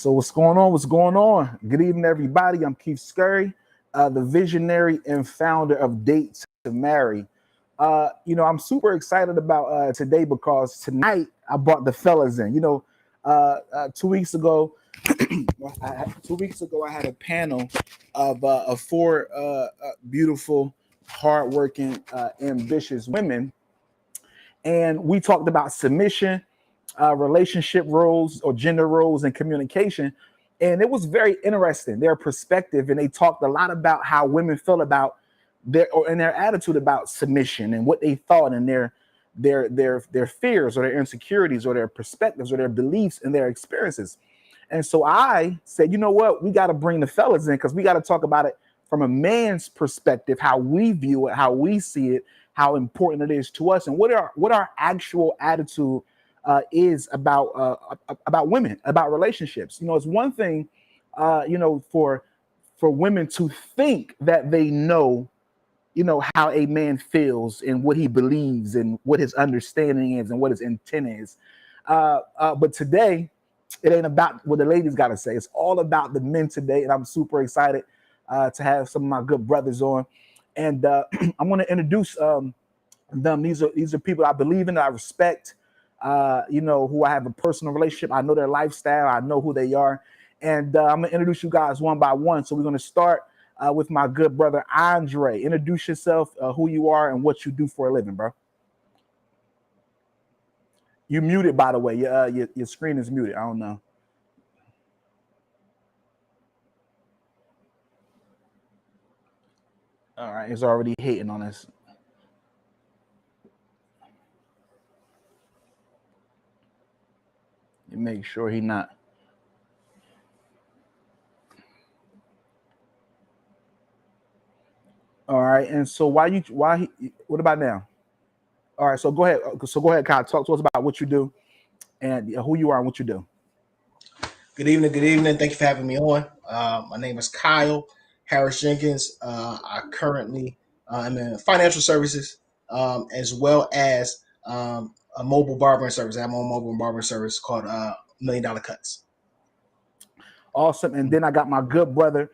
So what's going on? What's going on? Good evening, everybody. I'm Keith Scurry, the visionary and founder of Date to Marry. I'm super excited about today because tonight I brought the fellas in. 2 weeks ago, 2 weeks ago I had a panel of four beautiful, hardworking, ambitious women, and we talked about submission, relationship roles or gender roles and communication. And it was very interesting, their perspective. And they talked a lot about how women feel about their attitude about submission and what they thought and their fears or their insecurities or their perspectives or their beliefs and their experiences. And so I said, you know what, we got to bring the fellas in because we got to talk about it from a man's perspective, how we view it, how we see it, how important it is to us, and what our actual attitude is about women, about relationships. It's one thing, for women to think that they know, how a man feels and what he believes and what his understanding is and what his intent is. But today, it ain't about what the ladies got to say. It's all about the men today, and I'm super excited to have some of my good brothers on. And I want to introduce them. These are people I believe in, that I respect. Who I have a personal relationship. I know their lifestyle. I know who they are. And I'm going to introduce you guys one by one. So we're going to start with my good brother, Andre. Introduce yourself, who you are and what you do for a living, bro. You muted, by the way. Your screen is muted. I don't know. All right. It's already hating on us. You make sure he not. All right. And so what about now? All right. So go ahead. Kyle. Talk to us about what you do and who you are and what you do. Good evening. Good evening. Thank you for having me on. My name is Kyle Harris Jenkins. I currently am in financial services, as well as a mobile barbering service. I have my own mobile barbering service called $1 Million Cuts. Awesome. And then I got my good brother,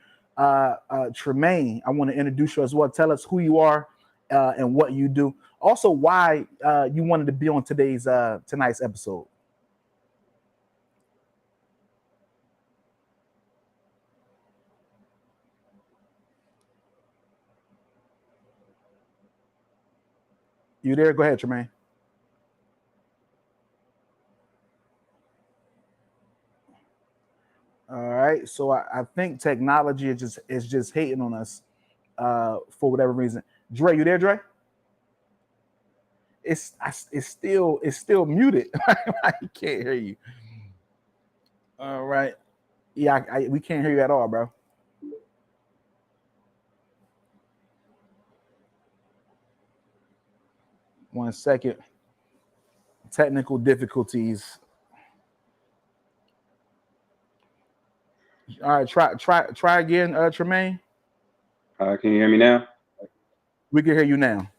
Tremaine. I want to introduce you as well. Tell us who you are and what you do. Also, why you wanted to be on tonight's episode. You there? Go ahead, Tremaine. All right. So I think technology is just hating on us for whatever reason. Dre, you there, Dre? It's still muted. I can't hear you. All right. Yeah, we can't hear you at all, bro. One second. Technical difficulties. All right, try again, Tremaine. Can you hear me now? We can hear you now.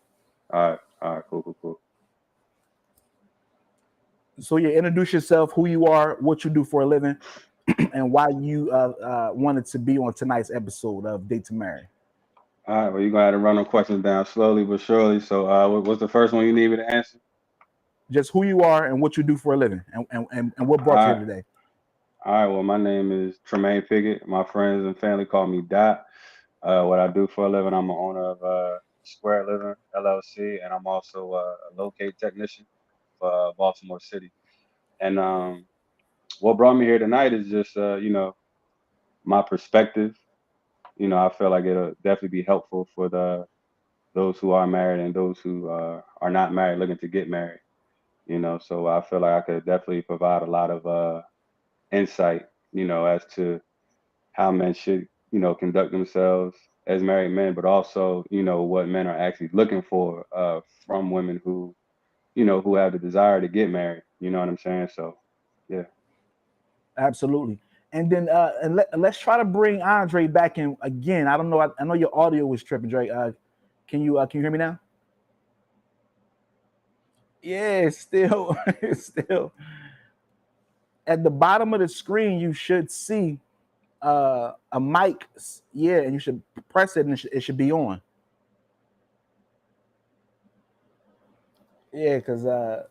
All right, cool. So yeah, introduce yourself, who you are, what you do for a living, and why you wanted to be on tonight's episode of Date to Marry. All right, well, you're going to have to run them questions down slowly but surely. So what's the first one you need me to answer? Just who you are and what you do for a living, and what brought you here today. All right, well, my name is Tremaine Piggott. My friends and family call me Dot. What I do for a living, I'm an owner of Square Living, LLC, and I'm also a locate technician for Baltimore City. And what brought me here tonight is just, my perspective. I feel like it'll definitely be helpful for those who are married and those who are not married looking to get married. So I feel like I could definitely provide a lot of insight, as to how men should, conduct themselves as married men, but also, what men are actually looking for from women who have the desire to get married. You know what I'm saying? So, yeah. Absolutely. And then let's try to bring Andre back in again. I don't know. I know your audio was tripping, Dre. Can you hear me now? Yeah, it's still. at the bottom of the screen, you should see a mic. Yeah, and you should press it, and it should be on. Yeah, because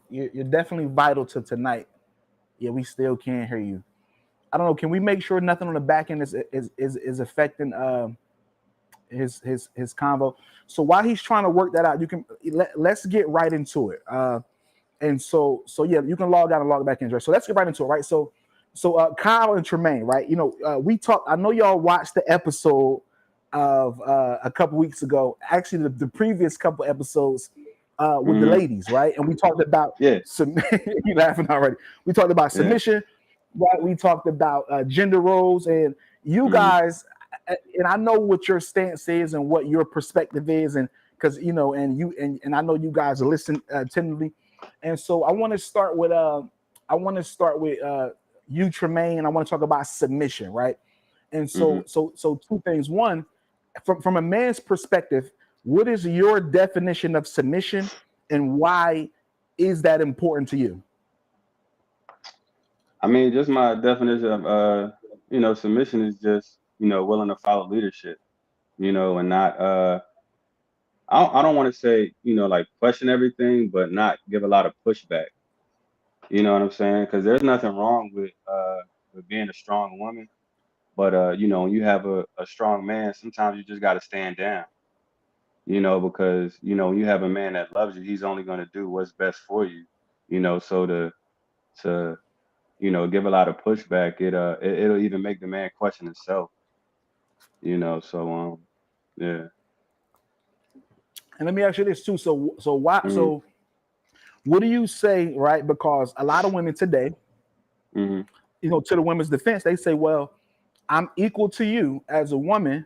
you're definitely vital to tonight. Yeah, we still can't hear you. I don't know. Can we make sure nothing on the back end is affecting his convo? So while he's trying to work that out, you can let's get right into it. And so yeah, you can log out and log back in. So let's get right into it, right? So Kyle and Tremaine, right? You know, we talked. I know y'all watched the episode of a couple weeks ago. Actually, the previous couple episodes with the ladies, right? And we talked about you laughing already. We talked about submission, right? We talked about gender roles, and you guys. And I know what your stance is and what your perspective is, and because you know, and I know you guys listen attentively. And so I want to start with you, Tremaine, and I want to talk about submission, right? And so two things. One, from a man's perspective, what is your definition of submission, and why is that important to you? I mean, just my definition of submission is just, willing to follow leadership, and not I don't want to say, like question everything, but not give a lot of pushback. You know what I'm saying? Because there's nothing wrong with being a strong woman, but when you have a strong man, sometimes you just got to stand down. Because when you have a man that loves you, he's only going to do what's best for you. So to give a lot of pushback, it'll even make the man question himself. So yeah. And let me ask you this too. So why? So what do you say, right? Because a lot of women today, to the women's defense, they say, "Well, I'm equal to you as a woman.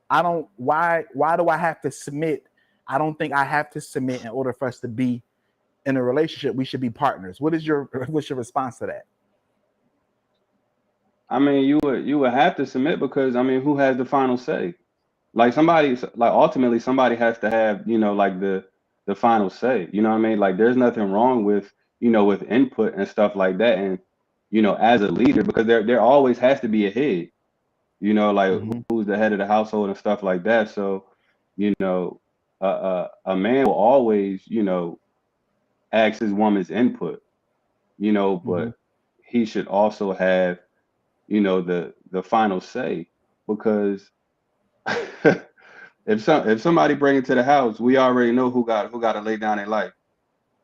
I don't. Why do I have to submit? I don't think I have to submit in order for us to be in a relationship. We should be partners." What's your response to that? I mean, you would have to submit because who has the final say? Like ultimately somebody has to have, like the final say. You know what I mean? Like there's nothing wrong with, with input and stuff like that. And, as a leader, because there always has to be a head, like who's the head of the household and stuff like that. So, a man will always, ask his woman's input, but he should also have, the final say, because if somebody bring it to the house, we already know who got to lay down their life.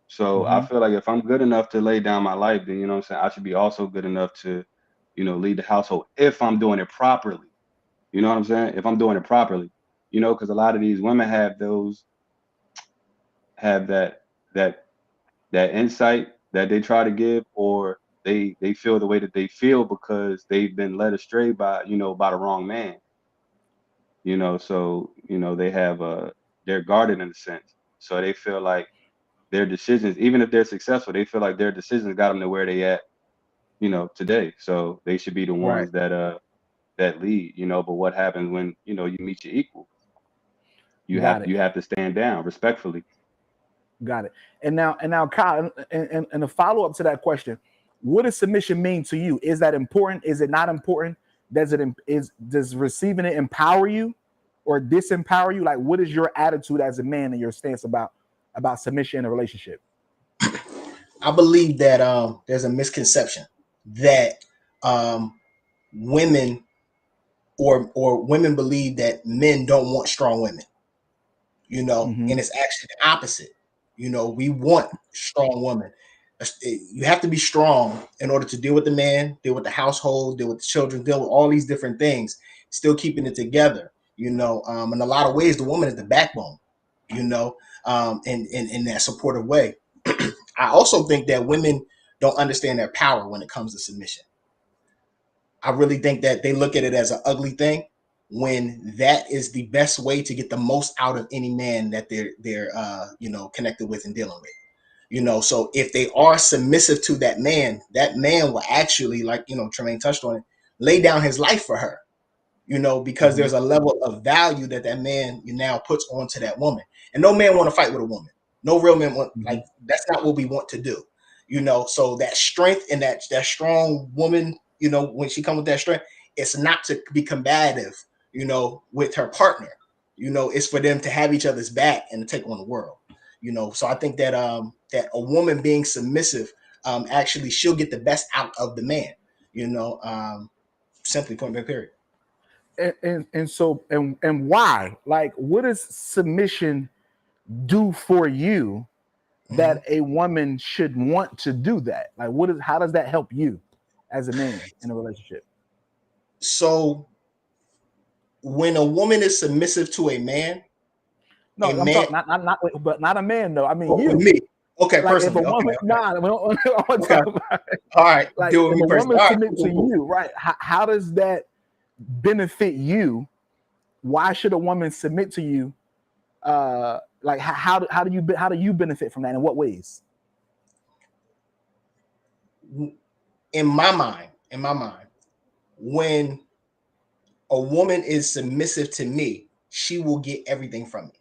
So I feel like if I'm good enough to lay down my life, then you know what I'm saying, I should be also good enough to, lead the household if I'm doing it properly. You know what I'm saying? If I'm doing it properly, because a lot of these women have that insight that they try to give, or they feel the way that they feel because they've been led astray by by the wrong man. So they have they're guarded in a sense, so they feel like their decisions, even if they're successful, they feel like their decisions got them to where they at today. So they should be the ones that lead. But what happens when you meet your equal? You have to stand down respectfully. Got it. And now, Kyle, and a follow up to that question: what does submission mean to you? Is that important? Is it not important? Does receiving it empower you or disempower you? Like, what is your attitude as a man and your stance about submission in a relationship? I believe that there's a misconception that women or women believe that men don't want strong women. And it's actually the opposite. We want strong women. You have to be strong in order to deal with the man, deal with the household, deal with the children, deal with all these different things, still keeping it together. In a lot of ways, the woman is the backbone, in that supportive way. I also think that women don't understand their power when it comes to submission. I really think that they look at it as an ugly thing, when that is the best way to get the most out of any man that they're connected with and dealing with. So if they are submissive to that man will actually, like Tremaine touched on it, lay down his life for her, because there's a level of value that man now puts onto that woman. And no man want to fight with a woman. No real man want, like, that's not what we want to do. You know, so that strength and that strong woman, you know, when she comes with that strength, it's not to be combative, you know, with her partner. You know, it's for them to have each other's back and to take on the world. You know, so I think that that a woman being submissive, actually she'll get the best out of the man. You know, simply point blank period. And why? Like, what does submission do for you Mhm. that a woman should want to do that? Like, how does that help you as a man in a relationship? So when a woman is submissive to a No, I'm man, talking but not a man though. I mean with you. me. Okay, Like if a personally. Okay, woman, okay, nah, we don't, I want to okay. talk about it. All right, Like deal with if me a personally. woman All right, submit cool, to cool, cool. you, right? How does that benefit you? Why should a woman submit to you? Like how do you benefit from that? In what ways? In my mind, when a woman is submissive to me, she will get everything from me.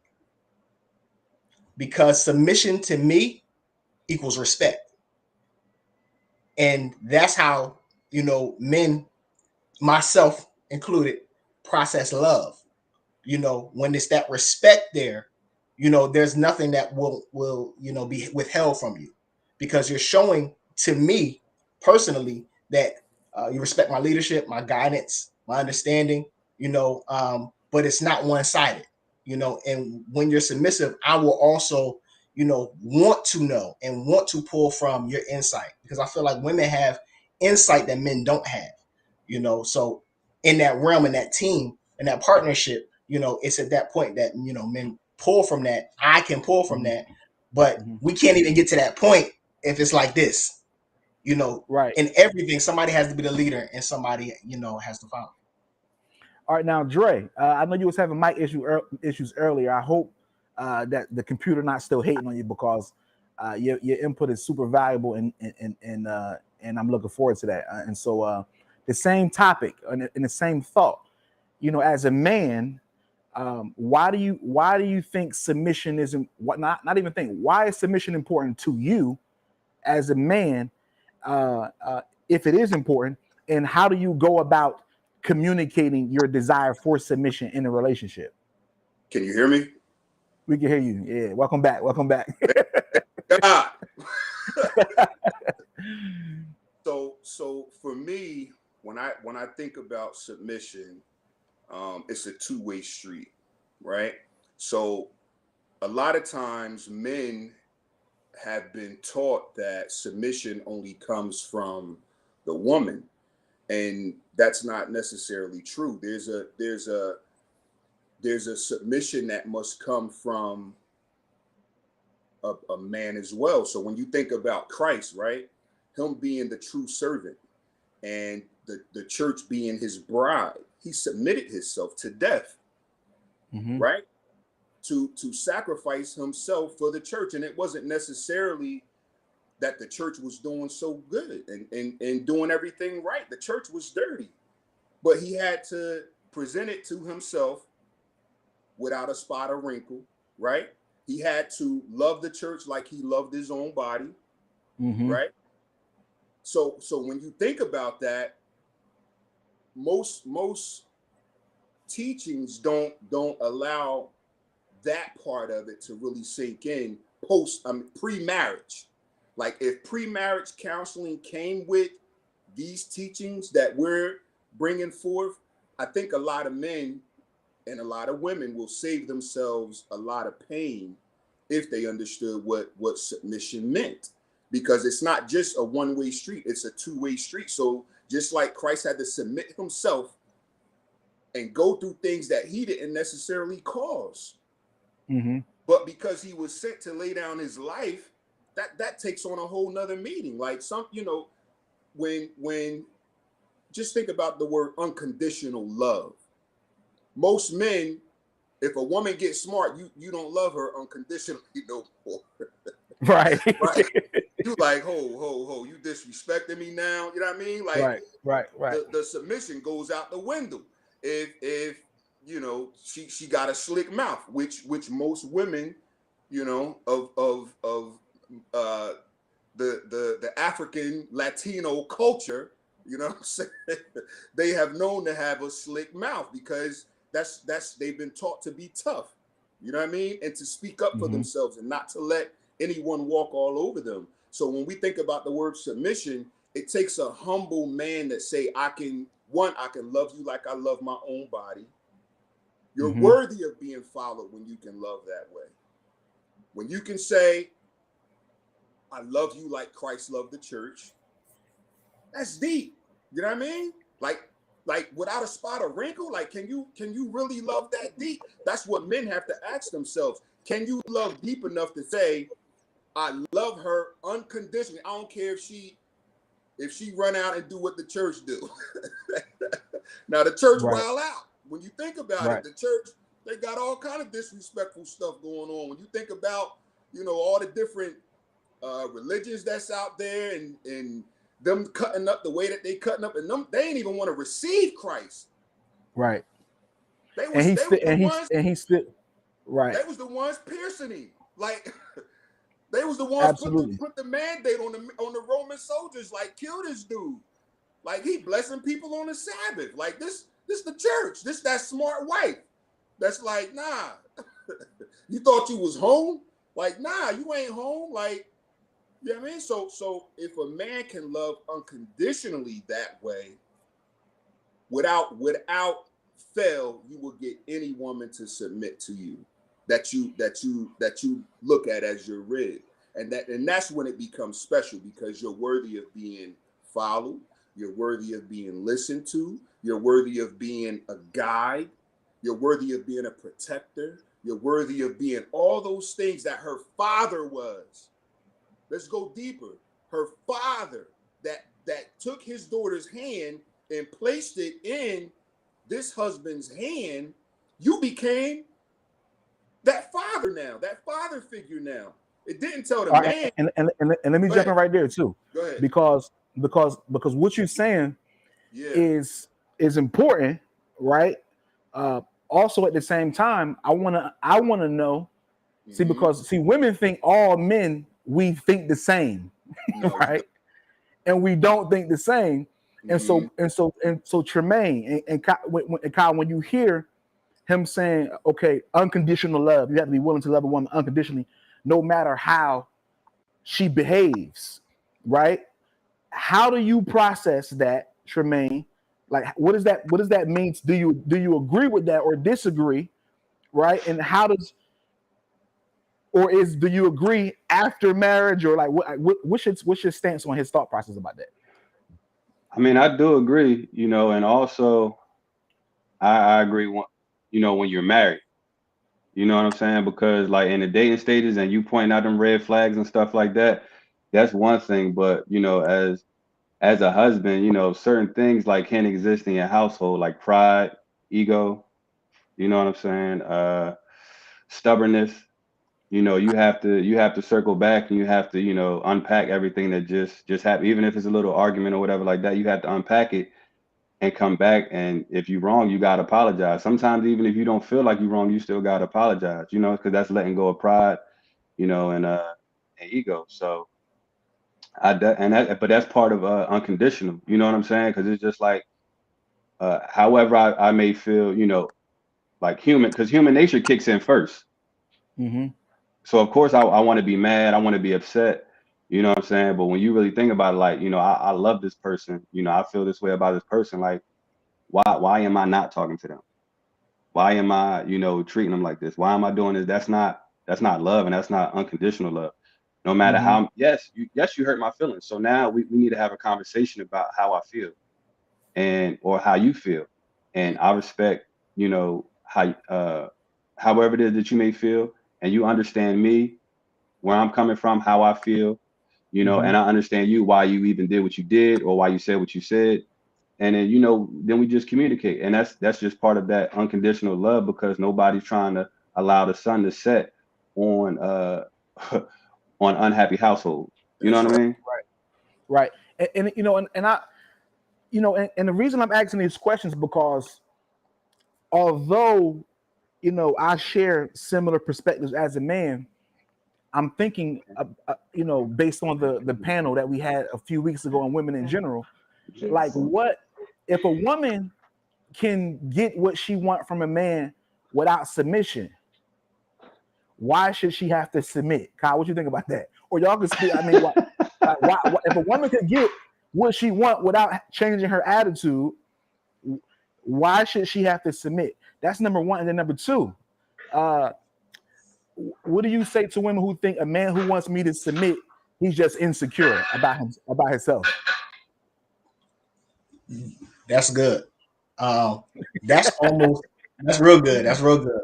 Because submission to me equals respect. And that's how, you know, men, myself included, process love. You know, when it's that respect there, you know, there's nothing that will you know be withheld from you, because you're showing to me personally that you respect my leadership, my guidance, my understanding. You know, but it's not one sided. You know, and when you're submissive, I will also, you know, want to know and want to pull from your insight, because I feel like women have insight that men don't have. You know, so in that realm, in that team, in that partnership, you know, it's at that point that, you know, men pull from that. I can pull from Mhm, that, but mhm. we can't even get to that point if it's like this. You know, Right. in everything, somebody has to be the leader and somebody, you know, has to follow. All right, now Dre, I know you was having mic issues earlier. I hope that the computer not still hating on you, because your input is super valuable, and I'm looking forward to that. And so the same topic and the same thought, you know, as a man, why do you think submission isn't what not even think why is submission important to you as a man, if it is important, and how do you go about communicating your desire for submission in a relationship? Can you hear me? We can hear you. Yeah, welcome back. Welcome back. God. So for me, when I think about submission, it's a two-way street, right? So a lot of times men have been taught that submission only comes from the woman, and that's not necessarily true. There's a submission that must come from a man as well. So when you think about Christ, right, him being the true servant and the church being his bride, he submitted himself to death, Mm-hmm. right? To sacrifice himself for the church. And it wasn't necessarily that the church was doing so good and doing everything right. The church was dirty, but he had to present it to himself without a spot or wrinkle, right? He had to love the church like he loved his own body, Mm-hmm. right? So when you think about that, most teachings don't allow that part of it to really sink in pre-marriage. Like if pre-marriage counseling came with these teachings that we're bringing forth, I think a lot of men and a lot of women will save themselves a lot of pain if they understood what submission meant, because it's not just a one-way street, it's a two-way street. So just like Christ had to submit himself and go through things that he didn't necessarily cause, Mm-hmm. but because he was sent to lay down his life, that takes on a whole nother meaning. Like when just think about the word unconditional love. Most men, if a woman gets smart, you don't love her unconditionally no more. Right. Right? You like, ho, you disrespecting me now. You know what I mean? Like Right. the submission goes out the window. If you know she got a slick mouth, which most women, you know, of the African Latino culture, you know what I'm saying? They have known to have a slick mouth because that's they've been taught to be tough, you know what I mean? And to speak up for themselves and not to let anyone walk all over them. So when we think about the word submission, it takes a humble man that say, I can love you like I love my own body. You're worthy of being followed when you can love that way. When you can say, I love you like Christ loved the church. That's deep. You know what I mean? Like without a spot or wrinkle, like can you really love that deep? That's what men have to ask themselves. Can you love deep enough to say, I love her unconditionally? I don't care if she run out and do what the church do. Now the church wild out. When you think about it, the church, they got all kind of disrespectful stuff going on. When you think about, you know, all the different religions that's out there and them cutting up the way that they cutting up, and them, they ain't even want to receive Christ. Right. They was the ones piercing him. Like they was the ones put the mandate on the Roman soldiers, like kill this dude. Like he blessing people on the Sabbath. Like this the church. This that smart wife. That's like, nah. You thought you was home? Like, nah, you ain't home. Like, you know what I mean? So if a man can love unconditionally that way, without fail, you will get any woman to submit to you that you look at as your rib. And that's when it becomes special, because you're worthy of being followed, you're worthy of being listened to, you're worthy of being a guide, you're worthy of being a protector, you're worthy of being all those things that her father was. Let's go deeper. Her father that took his daughter's hand and placed it in this husband's hand, you became that father now, that father figure now. It didn't tell the man. And let me jump in right there too. Go ahead. Because what you're saying is important, right? Also at the same time, I wanna know, because women think all men, we think the same, right? And we don't think the same. And so Tremaine and Kyle, when you hear him saying, okay, unconditional love, you have to be willing to love a woman unconditionally, no matter how she behaves, right? How do you process that, Tremaine? Like, what does that mean? Do you agree with that or disagree, right? And do you agree after marriage, or like what's your stance on his thought process about that? I mean, I do agree, you know, and also I agree when you're married, you know what I'm saying? Because like in the dating stages and you point out them red flags and stuff like that, that's one thing. But, you know, as a husband, you know, certain things like can't exist in your household, like pride, ego, you know what I'm saying? Stubbornness, you know, you have to circle back and you have to, you know, unpack everything that just happened. Even if it's a little argument or whatever like that, you have to unpack it and come back. And if you're wrong, you got to apologize. Sometimes even if you don't feel like you're wrong, you still got to apologize, you know, because that's letting go of pride, you know, and ego. So but that's part of unconditional, you know what I'm saying? Because it's just like, however I may feel, you know, like because human nature kicks in first. So of course I want to be mad, I want to be upset, you know what I'm saying? But when you really think about it, like, you know, I love this person, you know, I feel this way about this person. Like, why am I not talking to them? Why am I, you know, treating them like this? Why am I doing this? That's not love, and that's not unconditional love. No matter how, yes, you hurt my feelings. So now we need to have a conversation about how I feel or how you feel. And I respect, you know, however it is that you may feel, and you understand me, where I'm coming from, how I feel, you know, and I understand you, why you even did what you did or why you said what you said. And then, you know, then we just communicate. And that's just part of that unconditional love, because nobody's trying to allow the sun to set on on unhappy households. You know what I mean? Right. And you know, and I, you know, and the reason I'm asking these questions is because although, you know, I share similar perspectives as a man, I'm thinking, you know, based on the panel that we had a few weeks ago on women in general, like what if a woman can get what she wants from a man without submission? Why should she have to submit? Kyle, what you think about that? Or y'all can speak. I mean, why if a woman could get what she wants without changing her attitude, why should she have to submit? That's number one. And then number two, what do you say to women who think a man who wants me to submit, he's just insecure about himself? That's good. That's real good. That's real good.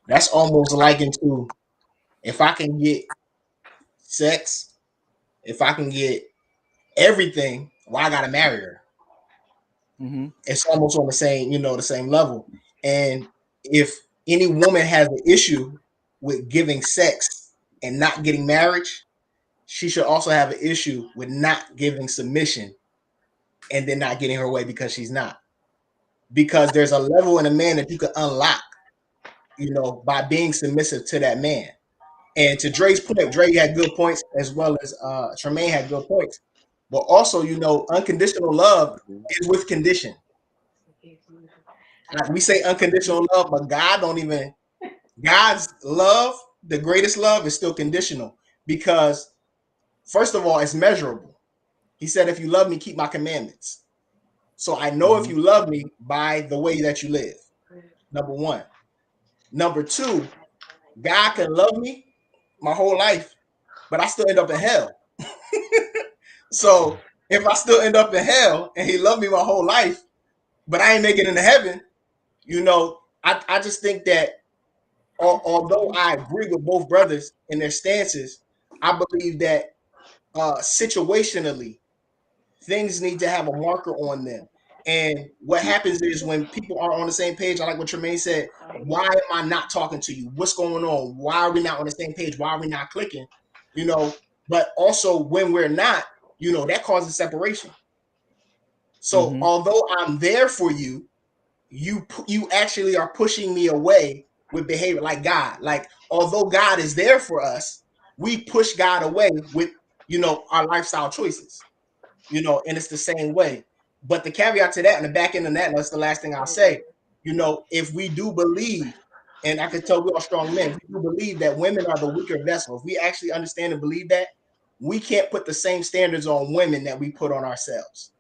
That's almost likened to, if I can get sex, if I can get everything, why I gotta marry her? Mm-hmm. It's almost on the same, the same level. And if any woman has an issue with giving sex and not getting marriage, she should also have an issue with not giving submission and then not getting her way because she's not. Because there's a level in a man that you can unlock, by being submissive to that man. And to Dre's point, Dre had good points as well as Tremaine had good points. But also, unconditional love is with condition. Like we say unconditional love, but God's love, the greatest love, is still conditional because, first of all, it's measurable. He said, if you love me, keep my commandments. So I know if you love me by the way that you live. Number one. Number two, God can love me my whole life, but I still end up in hell. So if I still end up in hell and he loved me my whole life, but I ain't making it into heaven, I just think that although I agree with both brothers in their stances, I believe that situationally, things need to have a marker on them. And what happens is when people are on the same page, I like what Tremaine said, why am I not talking to you? What's going on? Why are we not on the same page? Why are we not clicking? But also when we're not, that causes separation. So although I'm there for you, you actually are pushing me away with behavior like God. Like, although God is there for us, we push God away with, our lifestyle choices, and it's the same way. But the caveat to that, and the back end of that, and that's the last thing I'll say, if we do believe, and I can tell we are strong men, if we do believe that women are the weaker vessel, if we actually understand and believe that, we can't put the same standards on women that we put on ourselves.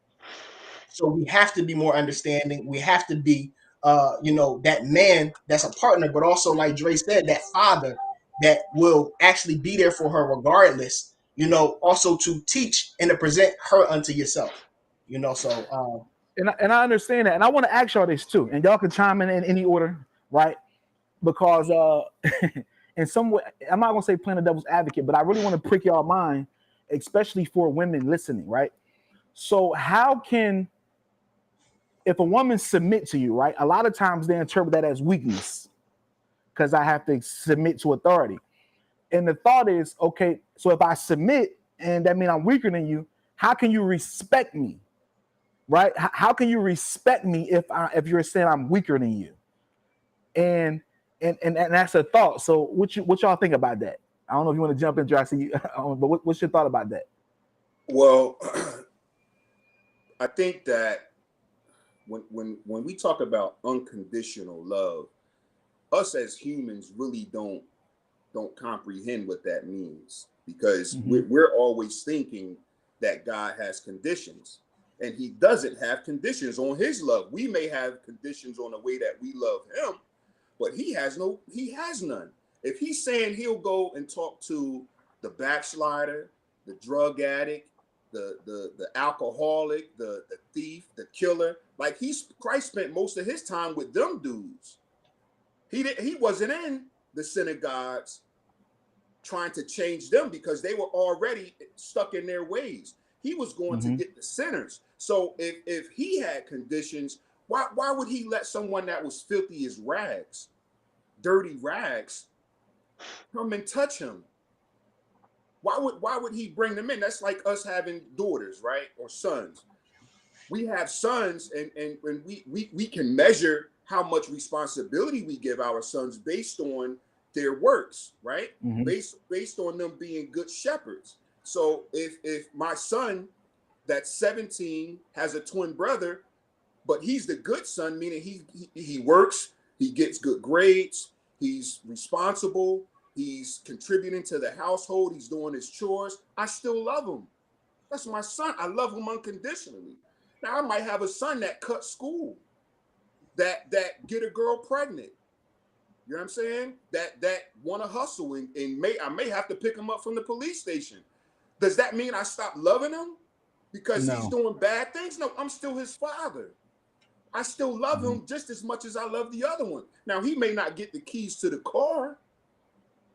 So we have to be more understanding. We have to be, that man that's a partner, but also, like Dre said, that father that will actually be there for her regardless, also to teach and to present her unto yourself, so. And I understand that. And I want to ask y'all this too. And y'all can chime in any order, right? Because in some way, I'm not going to say playing the devil's advocate, but I really want to prick y'all mind, especially for women listening, right? So how can, if a woman submit to you, right? A lot of times they interpret that as weakness because I have to submit to authority. And the thought is, okay, so if I submit and that means I'm weaker than you, how can you respect me, right? How can you respect me if you're saying I'm weaker than you? And that's a thought. So what y'all think about that? I don't know if you want to jump in, I see you, but what's your thought about that? Well, I think that when we talk about unconditional love, us as humans really don't comprehend what that means, because we're always thinking that God has conditions, and he doesn't have conditions on his love. We may have conditions on the way that we love him, but he has none. If he's saying he'll go and talk to the backslider, the drug addict, the alcoholic, the thief, the killer, like Christ spent most of his time with them dudes. He wasn't in the synagogues trying to change them because they were already stuck in their ways. He was going to get the sinners. So if he had conditions, why would he let someone that was filthy as rags, dirty rags, come and touch him? Why would he bring them in? That's like us having daughters, right? Or sons. We have sons, and we can measure how much responsibility we give our sons based on their works, right? Based on them being good shepherds. So if my son that's 17 has a twin brother, but he's the good son, meaning he works, he gets good grades, he's responsible, he's contributing to the household, he's doing his chores, I still love him. That's my son. I love him unconditionally. Now I might have a son that cut school, that get a girl pregnant. You know what I'm saying? That want to hustle and I may have to pick him up from the police station. Does that mean I stop loving him because he's doing bad things? No, I'm still his father. I still love him just as much as I love the other one. Now, he may not get the keys to the car,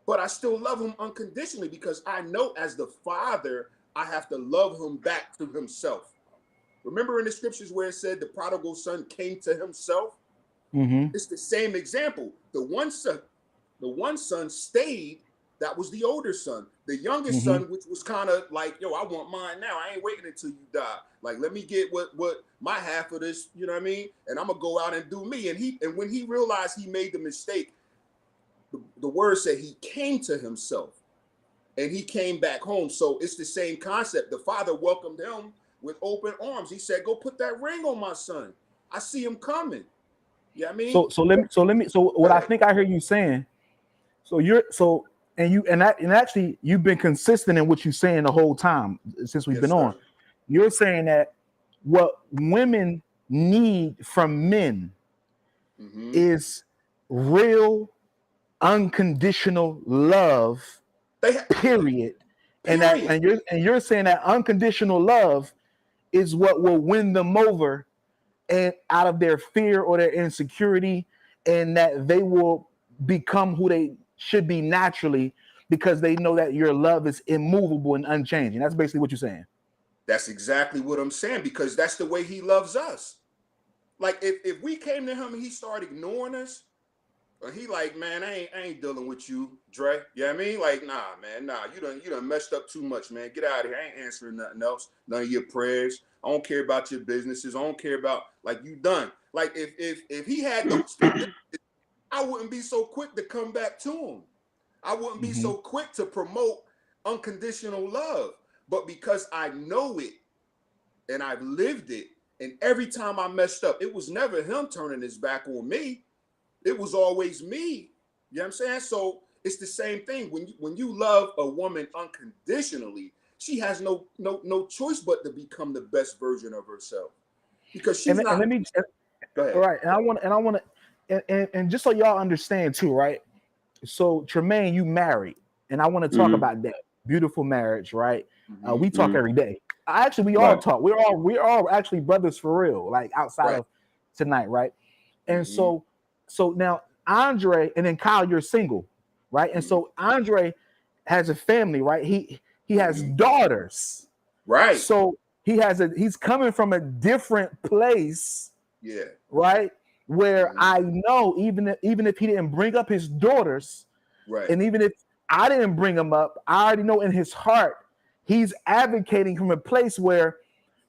but I still love him unconditionally because I know as the father, I have to love him back to himself. Remember in the scriptures where it said the prodigal son came to himself? Mm-hmm. It's the same example. The one son stayed. That was the older son. The youngest son, which was kind of like, yo, I want mine now. I ain't waiting until you die. Like, let me get what my half of this, you know what I mean? And I'm gonna go out and do me. And when he realized he made the mistake, the word said he came to himself and he came back home. So it's the same concept. The father welcomed him with open arms. He said, go put that ring on my son. I see him coming. Yeah, you know what I mean? So what I think I hear you saying, and actually you've been consistent in what you're saying the whole time since we've been on. You're saying that what women need from men is real unconditional love, period. And you're saying that unconditional love is what will win them over and out of their fear or their insecurity, and that they will become who they should be naturally because they know that your love is immovable and unchanging. That's basically what you're saying. That's exactly what I'm saying, because that's the way he loves us. Like if we came to him and he started ignoring us, or he like, man, I ain't dealing with you, Dre. You know what I mean? Like, nah, man, nah, you done messed up too much, man. Get out of here. I ain't answering nothing else. None of your prayers. I don't care about your businesses. I don't care about, like, you done. Like if he had those, I wouldn't be so quick to come back to him. I wouldn't be so quick to promote unconditional love. But because I know it and I've lived it, and every time I messed up, it was never him turning his back on me. It was always me. You know what I'm saying? So it's the same thing. When you love a woman unconditionally, she has no choice but to become the best version of herself. Because she's not. And let me go ahead. Right. And I want to and just so y'all understand too, right? So Tremaine, you married, and I want to talk about that beautiful marriage, right? We talk every day. We all talk. We're all actually brothers for real, like outside of tonight, right? And so now Andre and then Kyle, you're single, right? And so Andre has a family, right? He has daughters, right? So he's coming from a different place, right? Where I know even if he didn't bring up his daughters, right, and even if I didn't bring them up, I already know in his heart he's advocating from a place where,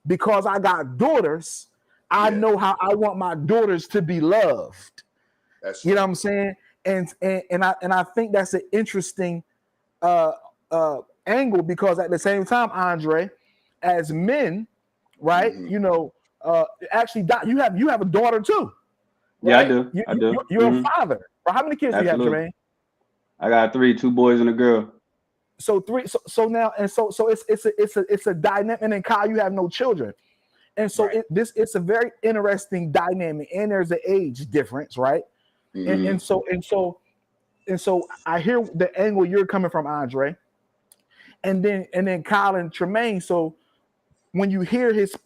because I got daughters, I know how I want my daughters to be loved. That's you know what I'm saying? And I think that's an interesting angle, because at the same time, Andre, as men, right? You know, actually, Doc, you have a daughter too. Right? Yeah, I do. You're a father. Or how many kids do you have, Jermaine? I got 3, 2 boys and a girl. So 3. So now, and so it's a dynamic. And then Kyle, you have no children, and so it's a very interesting dynamic. And there's an age difference, right? And so I hear the angle you're coming from, Andre, and then Kyle and Tremaine. So when you hear his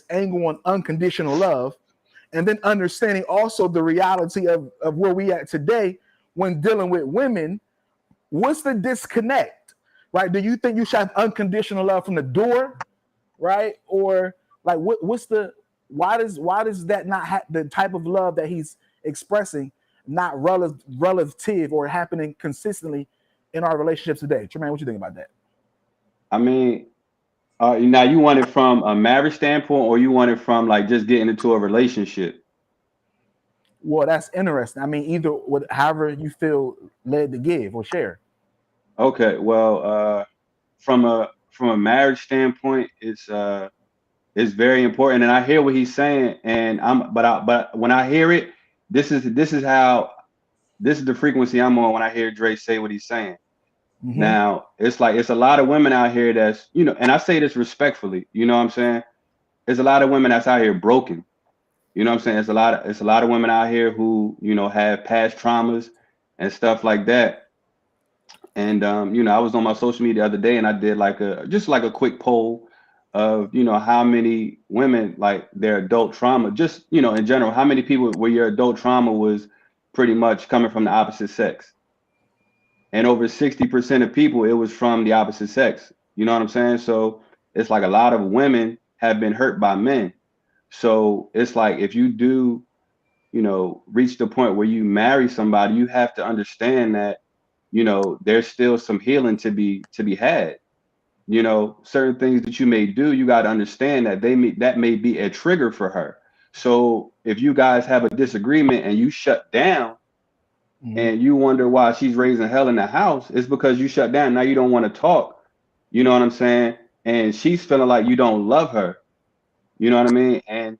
angle on unconditional love, and then understanding also the reality of where we at today when dealing with women, what's the disconnect, right? Do you think you should have unconditional love from the door, right? Or like why does that not have the type of love that he's expressing not relative or happening consistently in our relationships today? Tremaine, what you think about that? I mean, now you want it from a marriage standpoint, or you want it from like just getting into a relationship? Well, that's interesting. I mean, however you feel led to give or share. Okay, well, from a marriage standpoint, it's very important. And I hear what he's saying, and but when I hear it, this is the frequency I'm on when I hear Dre say what he's saying. Mm-hmm. Now, it's like it's a lot of women out here that's, and I say this respectfully, you know what I'm saying? There's a lot of women that's out here broken. You know what I'm saying? It's a lot of women out here who, have past traumas and stuff like that. And I was on my social media the other day and I did just like a quick poll of, how many women like their adult trauma, just, in general, how many people where your adult trauma was pretty much coming from the opposite sex. And over 60% of people, it was from the opposite sex. You know what I'm saying? So it's like a lot of women have been hurt by men. So it's like if you do, reach the point where you marry somebody, you have to understand that, there's still some healing to be had. Certain things that you may do, you got to understand that that may be a trigger for her. So if you guys have a disagreement and you shut down, and you wonder why she's raising hell in the house, it's because you shut down. Now you don't want to talk. You know what I'm saying? And she's feeling like you don't love her. You know what I mean? And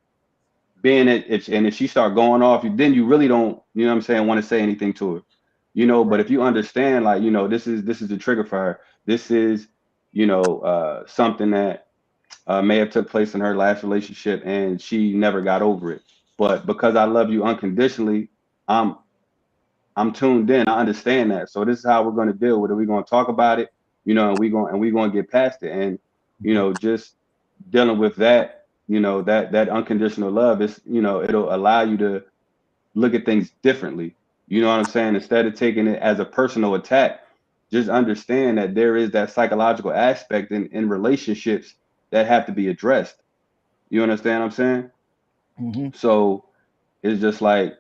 being it, if she start going off, then you really don't, you know what I'm saying, want to say anything to her. But if you understand, like, this is the trigger for her. This is, something that may have took place in her last relationship and she never got over it. But because I love you unconditionally, I'm tuned in. I understand that. So this is how we're going to deal with it. We're going to talk about it, and we're going to get past it. And, just dealing with that, that unconditional love is, it'll allow you to look at things differently. You know what I'm saying? Instead of taking it as a personal attack, just understand that there is that psychological aspect in relationships that have to be addressed. You understand what I'm saying? Mm-hmm. So it's just like,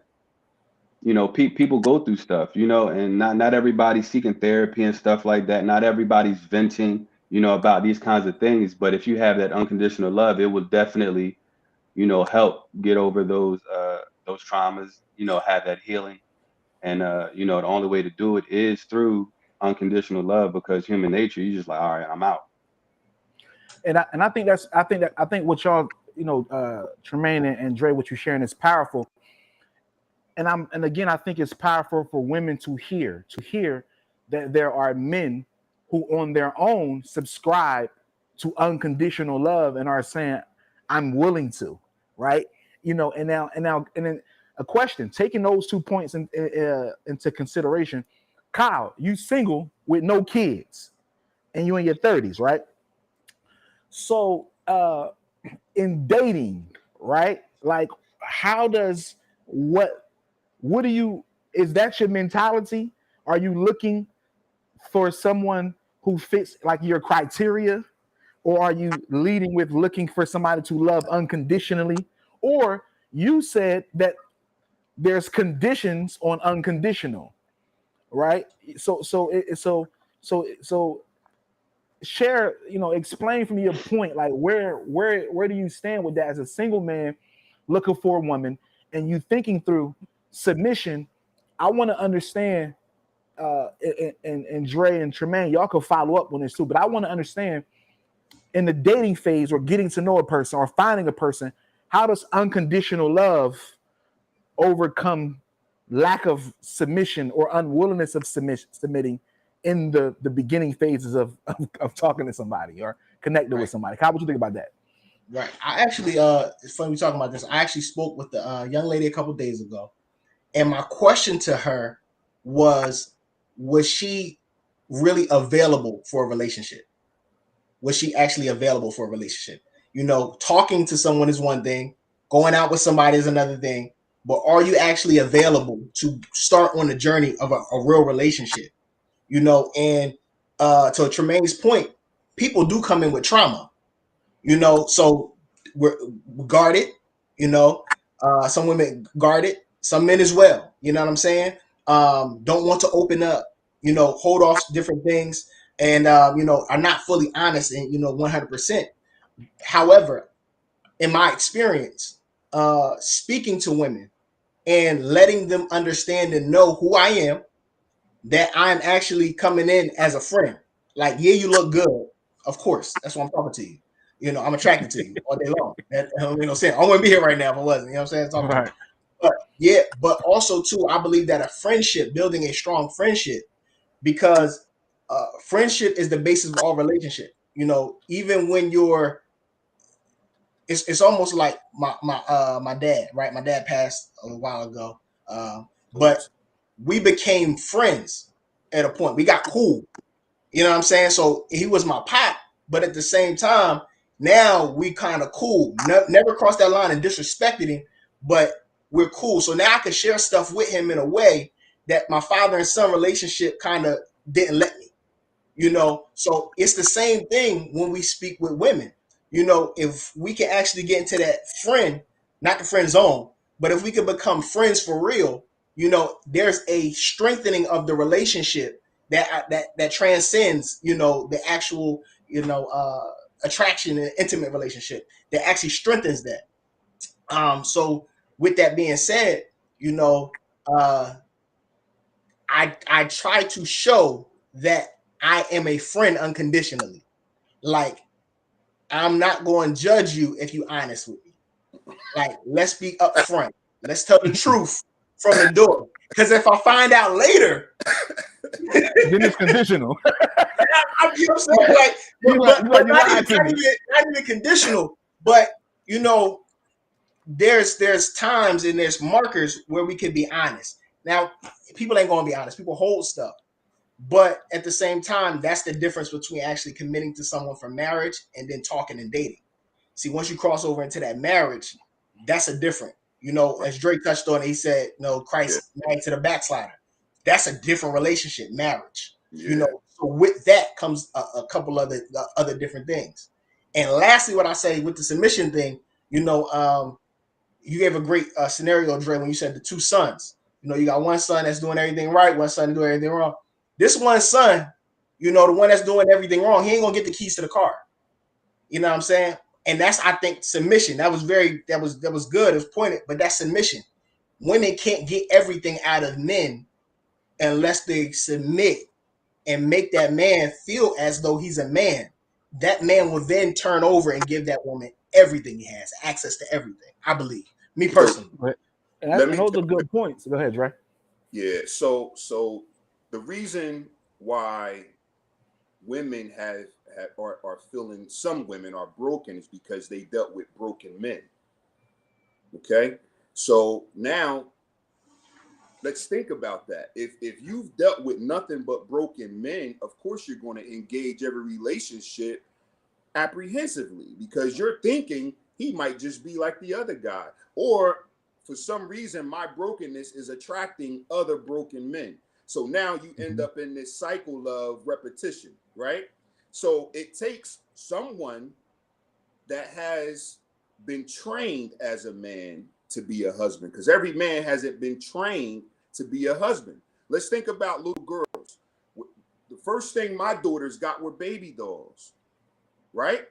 people go through stuff, and not everybody's seeking therapy and stuff like that. Not everybody's venting, about these kinds of things. But if you have that unconditional love, it will definitely, help get over those traumas, have that healing. And, the only way to do it is through unconditional love, because human nature, you just like, all right, I'm out. And I think what y'all, Tremaine and Dre, what you're sharing is powerful. And again, I think it's powerful for women to hear that there are men who on their own subscribe to unconditional love and are saying, I'm willing to, right? And then a question, taking those 2 points into consideration. Kyle, you single with no kids and you in your 30s, right? So in dating, right? Like, how does what do you, is that your mentality? Are you looking for someone who fits like your criteria? Or are you leading with looking for somebody to love unconditionally? Or you said that there's conditions on unconditional, right? So share, explain from your point, like where do you stand with that as a single man looking for a woman and you thinking through submission? I want to understand, and Dre and Tremaine, y'all can follow up on this too, but I want to understand in the dating phase or getting to know a person or finding a person, how does unconditional love overcome lack of submission or unwillingness of submitting in the beginning phases of talking to somebody or connecting with somebody? How would you think about that? Right. I actually, it's funny we talking about this. I actually spoke with the young lady a couple of days ago, and my question to her was she really available for a relationship? Was she actually available for a relationship? Talking to someone is one thing, going out with somebody is another thing, but are you actually available to start on the journey of a real relationship? And to Tremaine's point, people do come in with trauma. So we're guarded, some women guarded, some men as well. You know what I'm saying? Don't want to open up, hold off different things and, are not fully honest and, 100%. However, in my experience, speaking to women and letting them understand and know who I am, that I'm actually coming in as a friend. Like, yeah, you look good. Of course, that's why I'm talking to you. You know, I'm attracted to you all day long. That, you know, saying I wouldn't be here right now if I wasn't. You know what I'm saying? Talking to you. Right. But yeah, but also too, I believe that a friendship, building a strong friendship, because friendship is the basis of all relationship. You know, even when you're, it's almost like my dad, right? My dad passed a while ago, but we became friends at a point. We got cool. You know what I'm saying? So he was my pop, but at the same time, now we kind of cool. Never crossed that line and disrespected him, but we're cool. So now I can share stuff with him in a way that my father and son relationship kind of didn't let me. You know, so it's the same thing when we speak with women. You know, if we can actually get into that friend, not the friend zone, but if we can become friends for real, you know, there's a strengthening of the relationship that transcends, you know, the actual, you know, attraction and intimate relationship that actually strengthens that. So with that being said, you know, I try to show that I am a friend unconditionally. Like, I'm not going to judge you if you honest with me. Like, let's be upfront. Let's tell the truth from the door. Because if I find out later, Then it's conditional. you know what I'm saying? Like, but you lied to me. not even conditional. But you know, there's times and there's markers where we can be honest. Now, people ain't gonna be honest. People hold stuff. But at the same time, that's the difference between actually committing to someone for marriage and then talking and dating. See, once you cross over into that marriage, that's a different. You know, as Drake touched on, he said, "No, Christ married to the backslider." That's a different relationship, marriage. Yeah. You know, so with that comes a couple other different things. And lastly, what I say with the submission thing, you know, you gave a great scenario, Dre, when you said the two sons. You know, you got one son that's doing everything right, one son doing everything wrong. This one son, you know, the one that's doing everything wrong, he ain't gonna get the keys to the car. You know what I'm saying? And that's, I think, submission. That was good. It was pointed, but that's submission. Women can't get everything out of men unless they submit and make that man feel as though he's a man. That man will then turn over and give that woman everything he has, access to everything. I believe. Me personally. And those are good points. Go ahead, Dre. Yeah. So the reason why women are feeling, some women are broken, is because they dealt with broken men. Okay. So now let's think about that. If you've dealt with nothing but broken men, of course you're going to engage every relationship apprehensively, because you're thinking he might just be like the other guy, or for some reason my brokenness is attracting other broken men. So now you end up in this cycle of repetition, right? So it takes someone that has been trained as a man to be a husband, because every man hasn't been trained to be a husband. Let's think about little girls. The first thing my daughters got were baby dolls, right?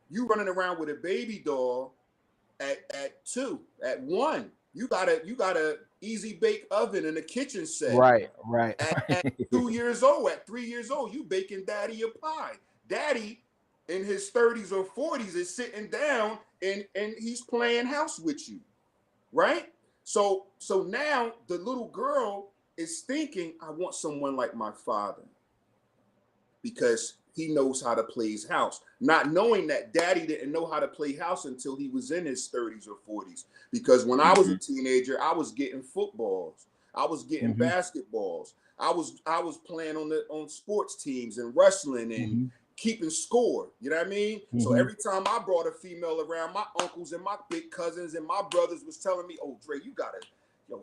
You running around with a baby doll at 2, at 1. You got a easy bake oven and a kitchen set. Right. At 2 years old, at 3 years old, you baking daddy a pie. Daddy in his 30s or 40s is sitting down and he's playing house with you, right? So now the little girl is thinking, I want someone like my father, because he knows how to play his house, not knowing that daddy didn't know how to play house until he was in his 30s or 40s. Because when I was a teenager, I was getting footballs, I was getting basketballs, I was playing on sports teams and wrestling and keeping score. You know what I mean? So every time I brought a female around, my uncles and my big cousins and my brothers was telling me, "Oh, Dre, you gotta,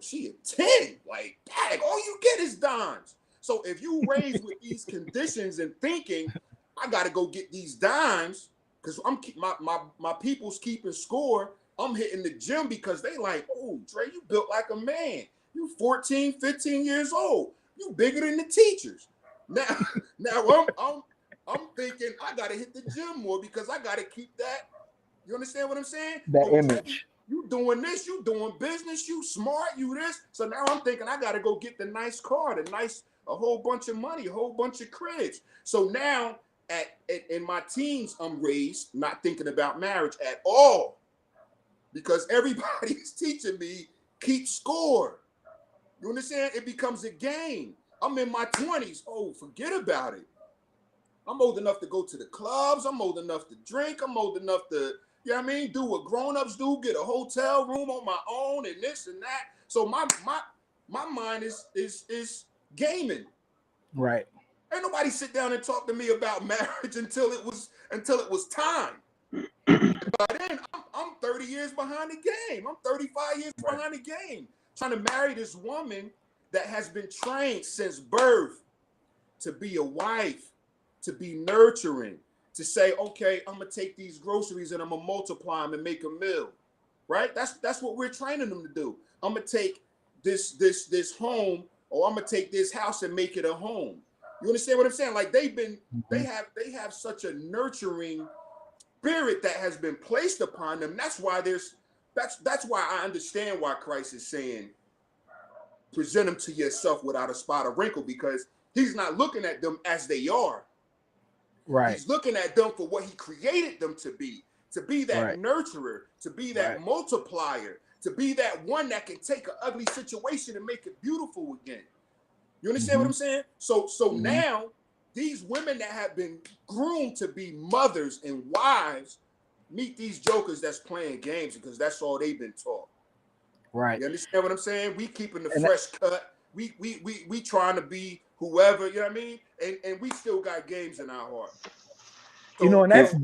she a 10. Like, dang, all you get is dimes." So if you raised with these conditions and thinking, I got to go get these dimes because my people's keeping score, I'm hitting the gym because they like, "Oh, Dre, you built like a man. You 14, 15 years old. You bigger than the teachers." Now I'm thinking I got to hit the gym more because I got to keep that. You understand what I'm saying? That image. Dre, you doing this, you doing business, you smart, you this. So now I'm thinking I got to go get the nice car, the nice a whole bunch of money, a whole bunch of cribs. So now in my teens, I'm raised not thinking about marriage at all, because everybody is teaching me keep score. You understand? It becomes a game. I'm in my 20s. Oh, forget about it. I'm old enough to go to the clubs. I'm old enough to drink. I'm old enough to, you know what I mean, do what grown-ups do, get a hotel room on my own and this and that. So my mind is gaming. Right. Ain't nobody sit down and talk to me about marriage until it was time. By then, I'm 30 years behind the game. I'm 35 years behind the game. Trying to marry this woman that has been trained since birth to be a wife, to be nurturing, to say, okay, I'm gonna take these groceries and I'm gonna multiply them and make a meal. Right? That's what we're training them to do. I'm gonna take this home, or I'm gonna take this house and make it a home. You understand what I'm saying? Like they have such a nurturing spirit that has been placed upon them. That's why that's why I understand why Christ is saying, present them to yourself without a spot or wrinkle, because he's not looking at them as they are. Right. He's looking at them for what he created them to be that nurturer, to be that multiplier, to be that one that can take an ugly situation and make it beautiful again. You understand what I'm saying? So now these women that have been groomed to be mothers and wives meet these jokers that's playing games, because that's all they've been taught. Right. You understand what I'm saying? We keeping the fresh cut. We trying to be whoever, you know what I mean? And we still got games in our heart. So, you know, and that's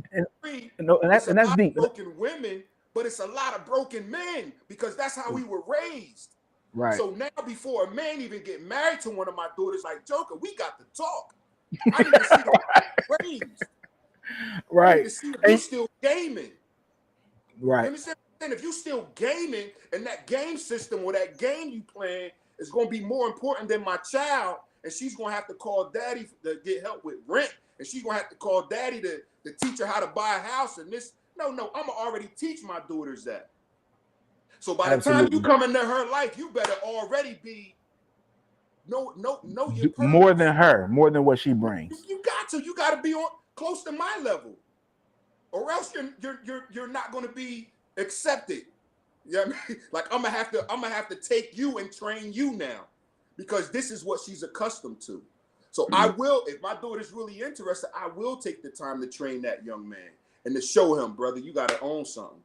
deep. Broken women, but it's a lot of broken men, because that's how we were raised. Right. So now, before a man even get married to one of my daughters, like, Joker, we got to talk. I need to see the raised. Right. I need to see if you still gaming. Right. You understand? And if you still gaming, and that game system or that game you playing is going to be more important than my child, and she's going to have to call daddy to get help with rent, and she's going to have to call daddy to teach her how to buy a house, and this. No, I'm going to already teach my daughters that. So by the time you come into her life, you better already be know your purpose. More than her, more than what she brings. You got to be on close to my level, or else you're not going to be accepted. You know what I mean? Like I'm gonna have to take you and train you now, because this is what she's accustomed to. So I will, if my daughter's really interested, I will take the time to train that young man and to show him, brother, you got to own something.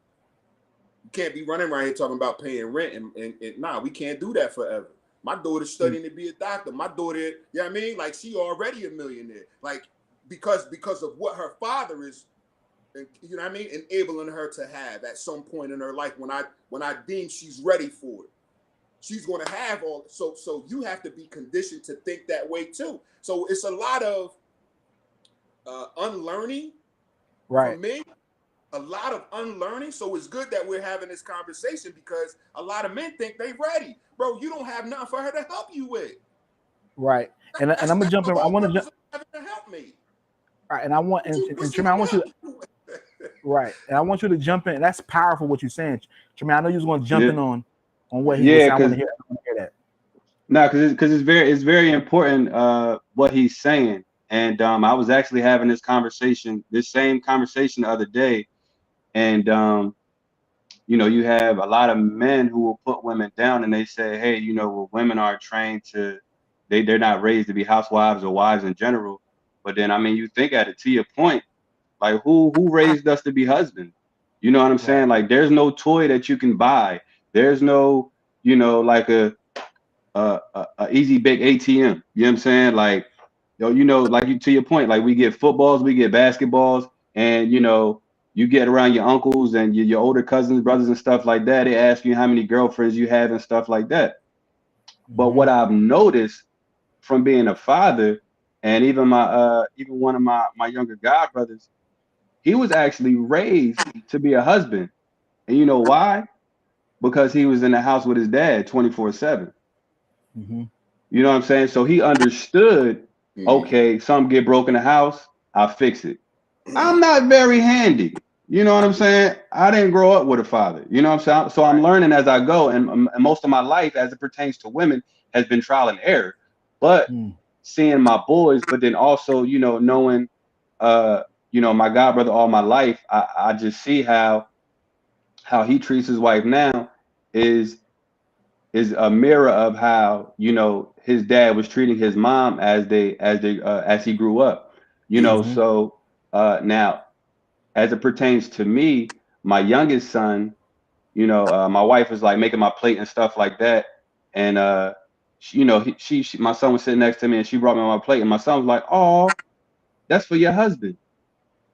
You can't be running around here talking about paying rent and nah, we can't do that forever. My daughter's studying to be a doctor. My daughter, you know what I mean? Like she already a millionaire. Like because of what her father is, you know what I mean, enabling her to have at some point in her life when I deem she's ready for it. She's going to have all. So you have to be conditioned to think that way too. So it's a lot of unlearning for me. A lot of unlearning. So it's good that we're having this conversation, because a lot of men think they ready. Bro, you don't have nothing for her to help you with. Right. And I'm gonna jump in. I want to jump. To help me. Right. And I want and Tremaine, I want you to right. And I want you to jump in. That's powerful what you're saying. Tremaine, I know you was going to jump in on what he was saying. I want to hear that. No, because it's very important what he's saying. And I was actually having this same conversation the other day. And you know, you have a lot of men who will put women down, and they say, hey, you know, well, women are trained to, they're not raised to be housewives or wives in general. But then, I mean, you think at it, to your point, like who raised us to be husbands? You know what I'm saying? Like there's no toy that you can buy. There's no, you know, like a easy bake ATM. You know what I'm saying? Like, you know, like to your point, like we get footballs, we get basketballs, and you know, you get around your uncles and your older cousins, brothers and stuff like that. They ask you how many girlfriends you have and stuff like that. But what I've noticed from being a father, and even even one of my younger god brothers, he was actually raised to be a husband. And you know why? Because he was in the house with his dad 24/7. You know what I'm saying? So he understood, okay, something get broken in the house, I'll fix it. I'm not very handy. You know what I'm saying? I didn't grow up with a father. You know what I'm saying? So I'm learning as I go. And most of my life, as it pertains to women, has been trial and error. But seeing my boys, but then also, you know, knowing, you know, my god brother all my life, I just see how he treats his wife now is a mirror of how, you know, his dad was treating his mom as he grew up, you know. Mm-hmm. So now, as it pertains to me, my youngest son, you know, my wife was like making my plate and stuff like that, and she, you know, my son was sitting next to me, and she brought me my plate, and my son was like, "Oh, that's for your husband."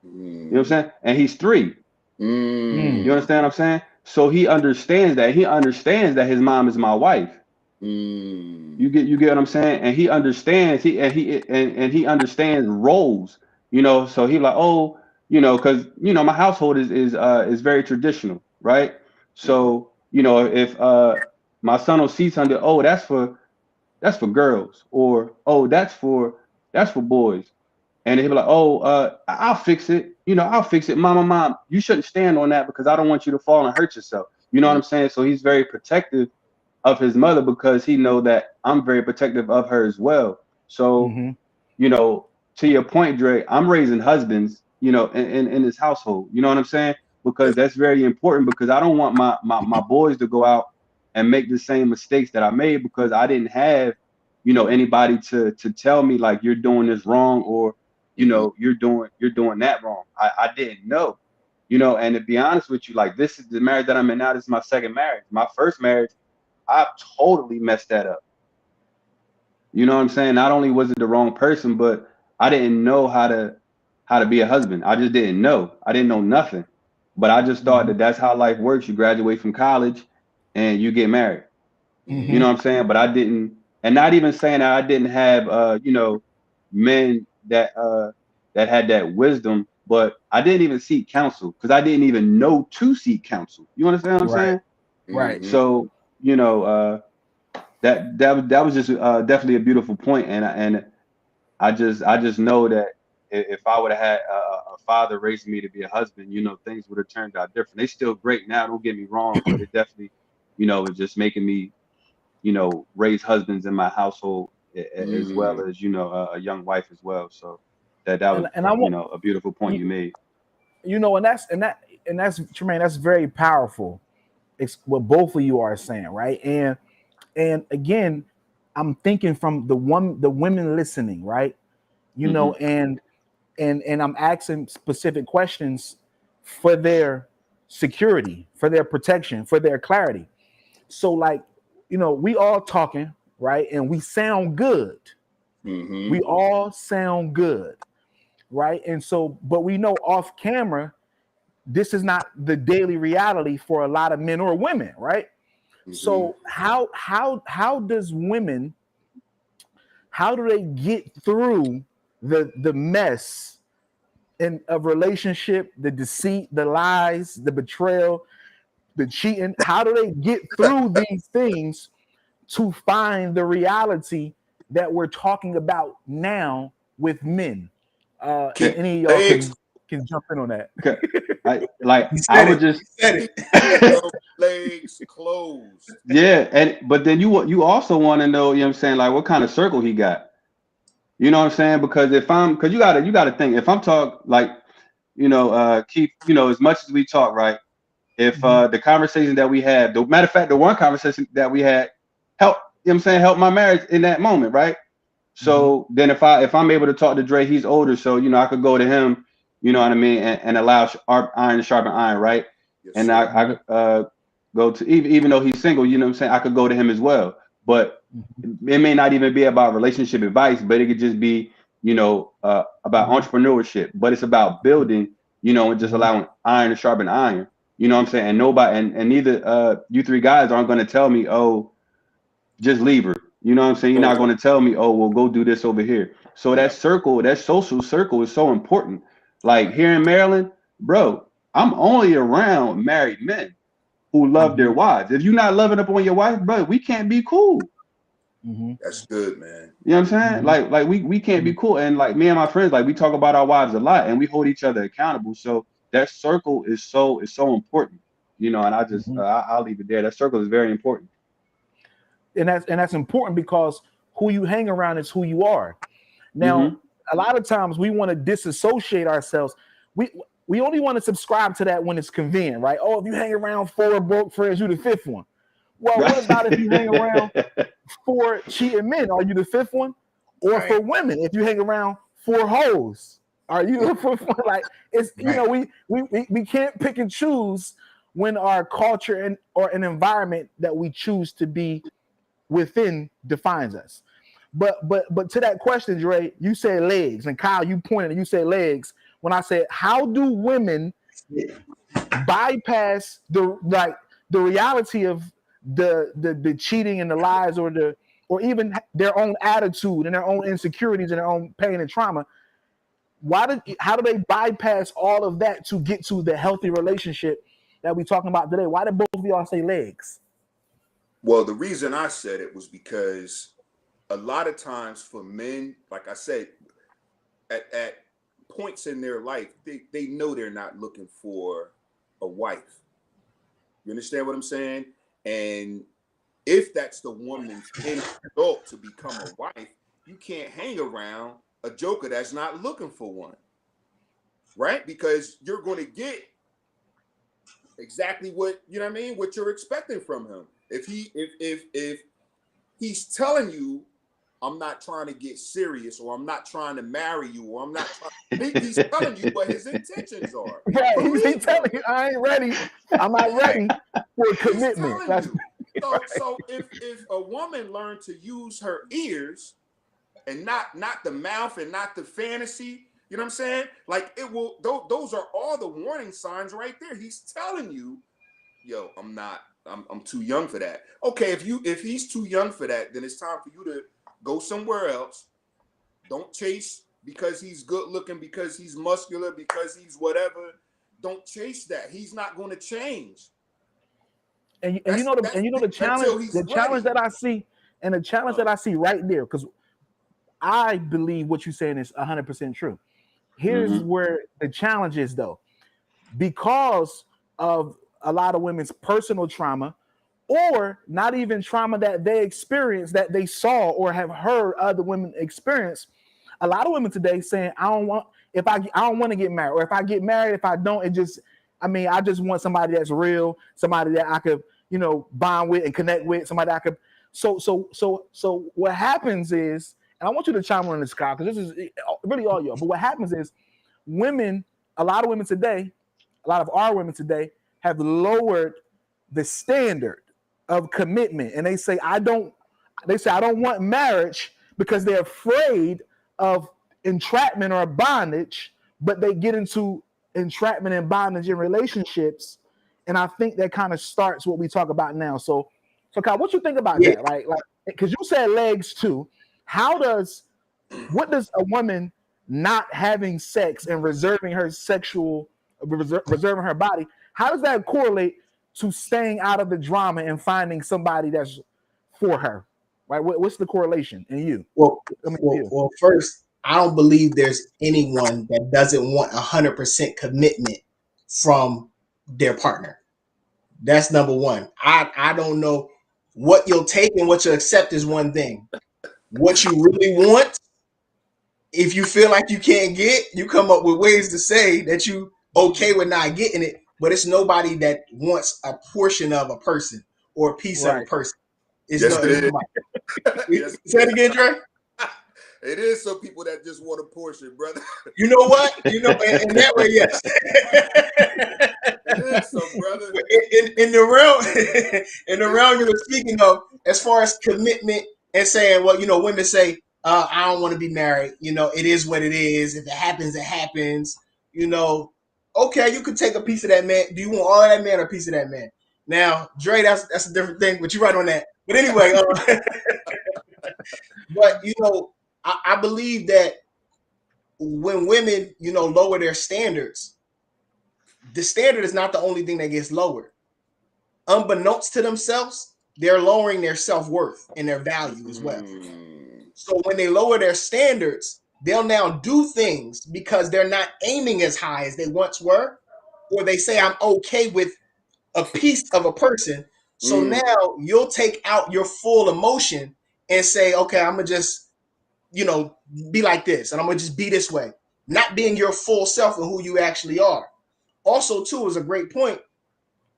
You know what I'm saying? And he's 3. Mm. You understand what I'm saying? So he understands that. He understands that his mom is my wife. You get what I'm saying? And he understands. And he understands roles. You know, so he like, oh, you know, because you know my household is very traditional, right? So you know, if my son will see something, oh, that's for girls, or oh, that's for boys. And he'll be like, "Oh, I'll fix it. You know, I'll fix it, mom. You shouldn't stand on that because I don't want you to fall and hurt yourself." You know what I'm saying? So he's very protective of his mother because he know that I'm very protective of her as well. So, Mm-hmm. you know, to your point, Dre, I'm raising husbands, you know, in this household. You know what I'm saying? Because that's very important because I don't want my boys to go out and make the same mistakes that I made because I didn't have, you know, anybody to tell me like you're doing this wrong or you know you're doing that wrong. I didn't know, you know. And to be honest with you, like this is the marriage that I'm in now. This is my second marriage. My first marriage, I totally messed that up. You know what I'm saying? Not only was it the wrong person, but I didn't know how to be a husband. I just didn't know. I didn't know nothing. But I just thought Mm-hmm. that that's how life works. You graduate from college and you get married. You Mm-hmm. know what I'm saying? But I didn't, and not even saying that I didn't have you know, men that had that wisdom, but I didn't even seek counsel because I didn't even know to seek counsel. You understand what I'm Right. saying? Right. So, you know, that was just definitely a beautiful point, and I just know that if I would have had a father raising me to be a husband, you know, things would have turned out different. They still great now, don't get me wrong, but it definitely, you know, is just making me, you know, raise husbands in my household as well as, you know, a young wife as well. So that was, And I you want know, a beautiful point you made. you know, and that's Tremaine. That's very powerful. It's what both of you are saying, right? And again, I'm thinking from the women listening, right? You Hmm. know, and I'm asking specific questions for their security, for their protection, for their clarity. So, like, you know, we all talking, right? And we sound good. We all sound good, right? And so, but we know off camera, this is not the daily reality for a lot of men or women, right? So how do they get through the mess in a relationship, the deceit, the lies, the betrayal, the cheating? How do they get through these things to find the reality that we're talking about now with men? And any of y'all Legs. can jump in on that. He I said would it. just, He said Keep it. your legs closed. yeah. And, but then you also want to know, you know what I'm saying? Like what kind of circle he got, you know what I'm saying? Because because you gotta think if I'm talk like, you know, Keith, you know, as much as we talk, right? If Mhm. the conversation that we had, the matter of fact, the one conversation that we had helped, you know what I'm saying, help my marriage in that moment, right? Mhm. So then if I'm able to talk to Dre, he's older, so you know I could go to him, you know what I mean, and allow iron to sharpen iron, right? Yes, And sir. I could go to even though he's single, you know what I'm saying, I could go to him as well. But Mhm. it may not even be about relationship advice, but it could just be, you know, about Mhm. entrepreneurship. But it's about building, you know, and just Mhm. allowing iron to sharpen iron. You know what I'm saying? And nobody and neither you three guys aren't going to tell me, oh, just leave her. You know what I'm saying? You're not Okay. going to tell me, oh, well, go do this over here. So Yeah. that circle, that social circle is so important. Like here in Maryland, bro, I'm only around married men who love their Mhm. wives. If you're not loving up on your wife, bro, we can't be cool. Mhm. That's good, man. You know what I'm saying? Mhm. Like we can't be Mhm. cool. And like me and my friends, like we talk about our wives a lot and we hold each other accountable. So that circle is so important. You know, and Mhm. I'll leave it there. That circle is very important. And that's important because who you hang around is who you are. Now, Mm-hmm. a lot of times we want to disassociate ourselves. We only want to subscribe to that when it's convenient, right? Oh, if you hang around 4 broke friends, you the 5th one. Well, what about if you hang around 4 cheating men? Are you the 5th one? Or Right. for women, if you hang around 4 hoes, are you the 5th one? Like, it's we can't pick and choose when our culture and or an environment that we choose to be within defines us. But to that question, Dre, you said legs, and Kyle, you pointed and you said legs. When I said, how do women bypass the reality of the cheating and the lies or even their own attitude and their own insecurities and their own pain and trauma? How do they bypass all of that to get to the healthy relationship that we're talking about today? Why did both of y'all say legs? Well, the reason I said it was because a lot of times for men, like I said, at points in their life, they know they're not looking for a wife. You understand what I'm saying? And if that's the woman's end result to become a wife, you can't hang around a joker that's not looking for one, right? Because you're going to get exactly what, you know what I mean, what you're expecting from him. If he's telling you, I'm not trying to get serious, or I'm not trying to marry you, or I'm not trying, he's telling you what his intentions are. Right, he's telling you, I ain't ready. I'm not ready for commitment. He's telling you. So if a woman learned to use her ears and not the mouth and not the fantasy, you know what I'm saying? Like, it will, those are all the warning signs right there. He's telling you, yo, I'm too young for that. Okay, if he's too young for that, then it's time for you to go somewhere else. Don't chase because he's good looking, because he's muscular, because he's whatever. Don't chase that. He's not going to change. And you know the challenge that I see, and the challenge that I see right there, because I believe what you're saying is 100% true. Here's where the challenge is, though, because of a lot of women's personal trauma, or not even trauma that they experienced, that they saw or have heard other women experience. A lot of women today saying, I don't want to get married, or if I get married, if I don't, I just want somebody that's real, somebody that I could, bond with and connect with, somebody that I could. So what happens is, and I want you to chime in this, Kyle, because this is really all y'all. But what happens is, a lot of our women today have lowered the standard of commitment, and they say I don't want marriage because they're afraid of entrapment or bondage, but they get into entrapment and bondage in relationships, and I think that kind of starts what we talk about now. So Kyle, what you think about that, right? Like, because you said legs too. What does a woman not having sex and reserving her body, how does that correlate to staying out of the drama and finding somebody that's for her, right? What's the correlation in you? Well, first, I don't believe there's anyone that doesn't want 100% commitment from their partner. That's number one. I don't know what you'll take and what you'll accept is one thing. What you really want, if you feel like you can't get, you come up with ways to say that you okay with not getting it, but it's nobody that wants a portion of a person or a piece of a person. It's yes, it is. Yes. Say it again, Dre. It is some people that just want a portion, brother. You know what? In that way, yes. It is some, brother. In the realm you were speaking of, as far as commitment and saying, well, women say, I don't want to be married. It is what it is. If it happens, it happens. Okay, you could take a piece of that man. Do you want all of that man or a piece of that man? Now, Dre, that's a different thing, but you're right on that. But anyway, but I believe that when women, lower their standards, the standard is not the only thing that gets lowered. Unbeknownst to themselves, they're lowering their self-worth and their value as well. So when they lower their standards, they'll now do things because they're not aiming as high as they once were, or they say, I'm okay with a piece of a person. So now you'll take out your full emotion and say, okay, I'm gonna just, be like this, and I'm gonna just be this way, not being your full self and who you actually are. Also, too, is a great point.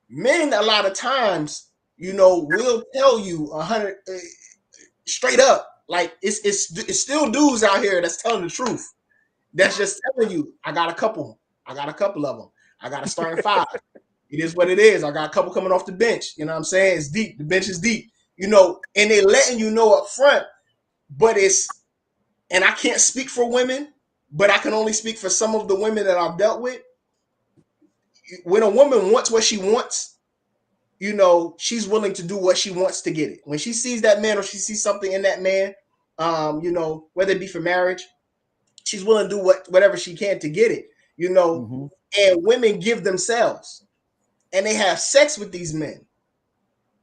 Men, a lot of times, will tell you 100 straight up, like it's still dudes out here that's telling the truth. That's just telling you, I got a couple of them. I got a starting five. It is what it is. I got a couple coming off the bench. You know what I'm saying? It's deep. The bench is deep. And they letting you know up front, but and I can't speak for women, but I can only speak for some of the women that I've dealt with. When a woman wants what she wants, she's willing to do what she wants to get it. When she sees that man or she sees something in that man, whether it be for marriage, she's willing to do whatever she can to get it, Mm-hmm. And women give themselves and they have sex with these men,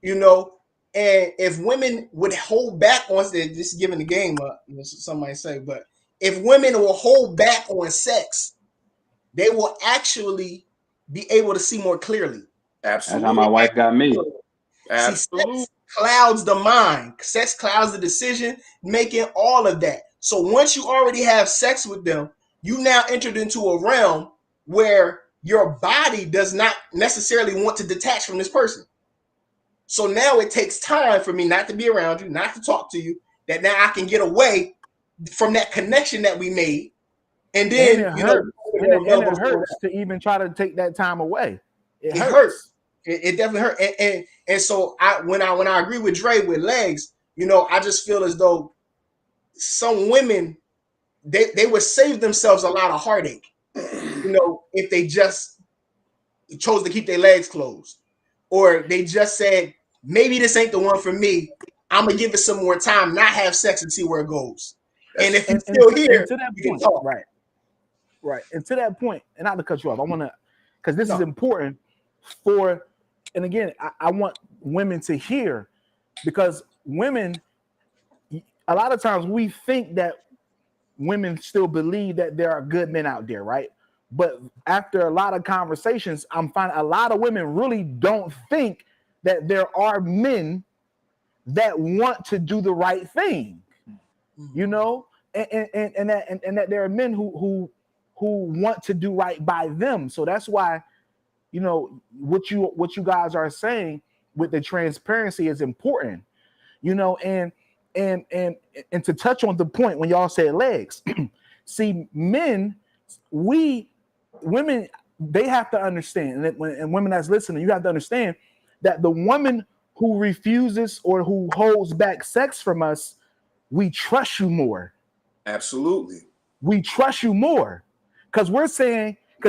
and if women would hold back on this, is giving the game up, some might say, but if women will hold back on sex, they will actually be able to see more clearly. Absolutely. That's how my wife got me. Absolutely. See, sex clouds the mind. Sex clouds the decision making, all of that. So once you already have sex with them, you now entered into a realm where your body does not necessarily want to detach from this person. So now it takes time for me not to be around you, not to talk to you, that now I can get away from that connection that we made. And then, it hurts. It hurts to even try to take that time away. It hurts. It definitely hurts. And so when I agree with Dre with legs, I just feel as though some women, they would save themselves a lot of heartache, if they just chose to keep their legs closed, or they just said, maybe this ain't the one for me. I'm gonna give it some more time, not have sex and see where it goes. And if you're still here, to that you can point, talk. Right. And to that point, and not to cut you off, I want to, because this is important for, and again, I want women to hear, because women, a lot of times we think that women still believe that there are good men out there, right? But after a lot of conversations, I'm finding a lot of women really don't think that there are men that want to do the right thing, and that there are men who want to do right by them. So that's why, what you guys are saying with the transparency is important, and to touch on the point when y'all said legs, see, women, they have to understand, and women that's listening, you have to understand that the woman who refuses or who holds back sex from us, we trust you more. Absolutely. We trust you more. Because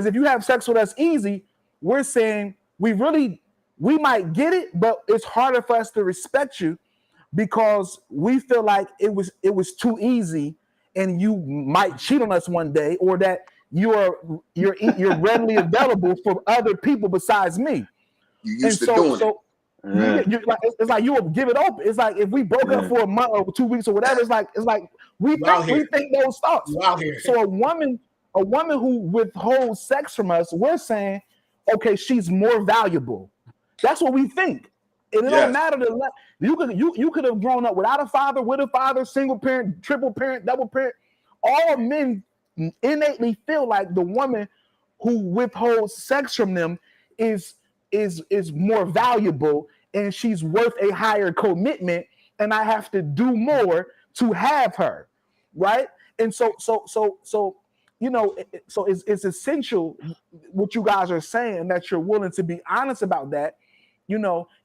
if you have sex with us easy, we're saying we might get it, but it's harder for us to respect you because we feel like it was too easy and you might cheat on us one day, or that you're readily available for other people besides me. You used to doing it. It's like you will give it up. It's like if we broke up for a month or 2 weeks or whatever, it's like we think those thoughts. So a woman who withholds sex from us, we're saying, okay, she's more valuable. That's what we think. And it don't matter you could have grown up without a father, with a father, single parent, triple parent, double parent. All men innately feel like the woman who withholds sex from them is more valuable, and she's worth a higher commitment, and I have to do more to have her, right? And so it's essential what you guys are saying, that you're willing to be honest about that,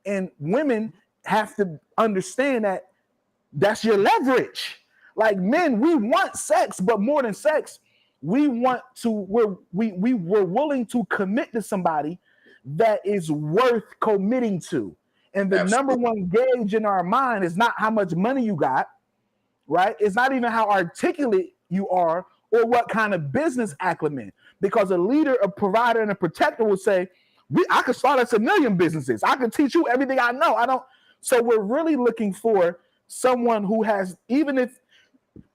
and women have to understand that that's your leverage. Like men, we want sex, but more than sex, we're willing to commit to somebody that is worth committing to. And the number one gauge in our mind is not how much money you got, right? It's not even how articulate you are or what kind of business acumen. Because a leader, a provider, and a protector will say, I could start us 1 million businesses. I could teach you everything I know. So we're really looking for someone who has, even if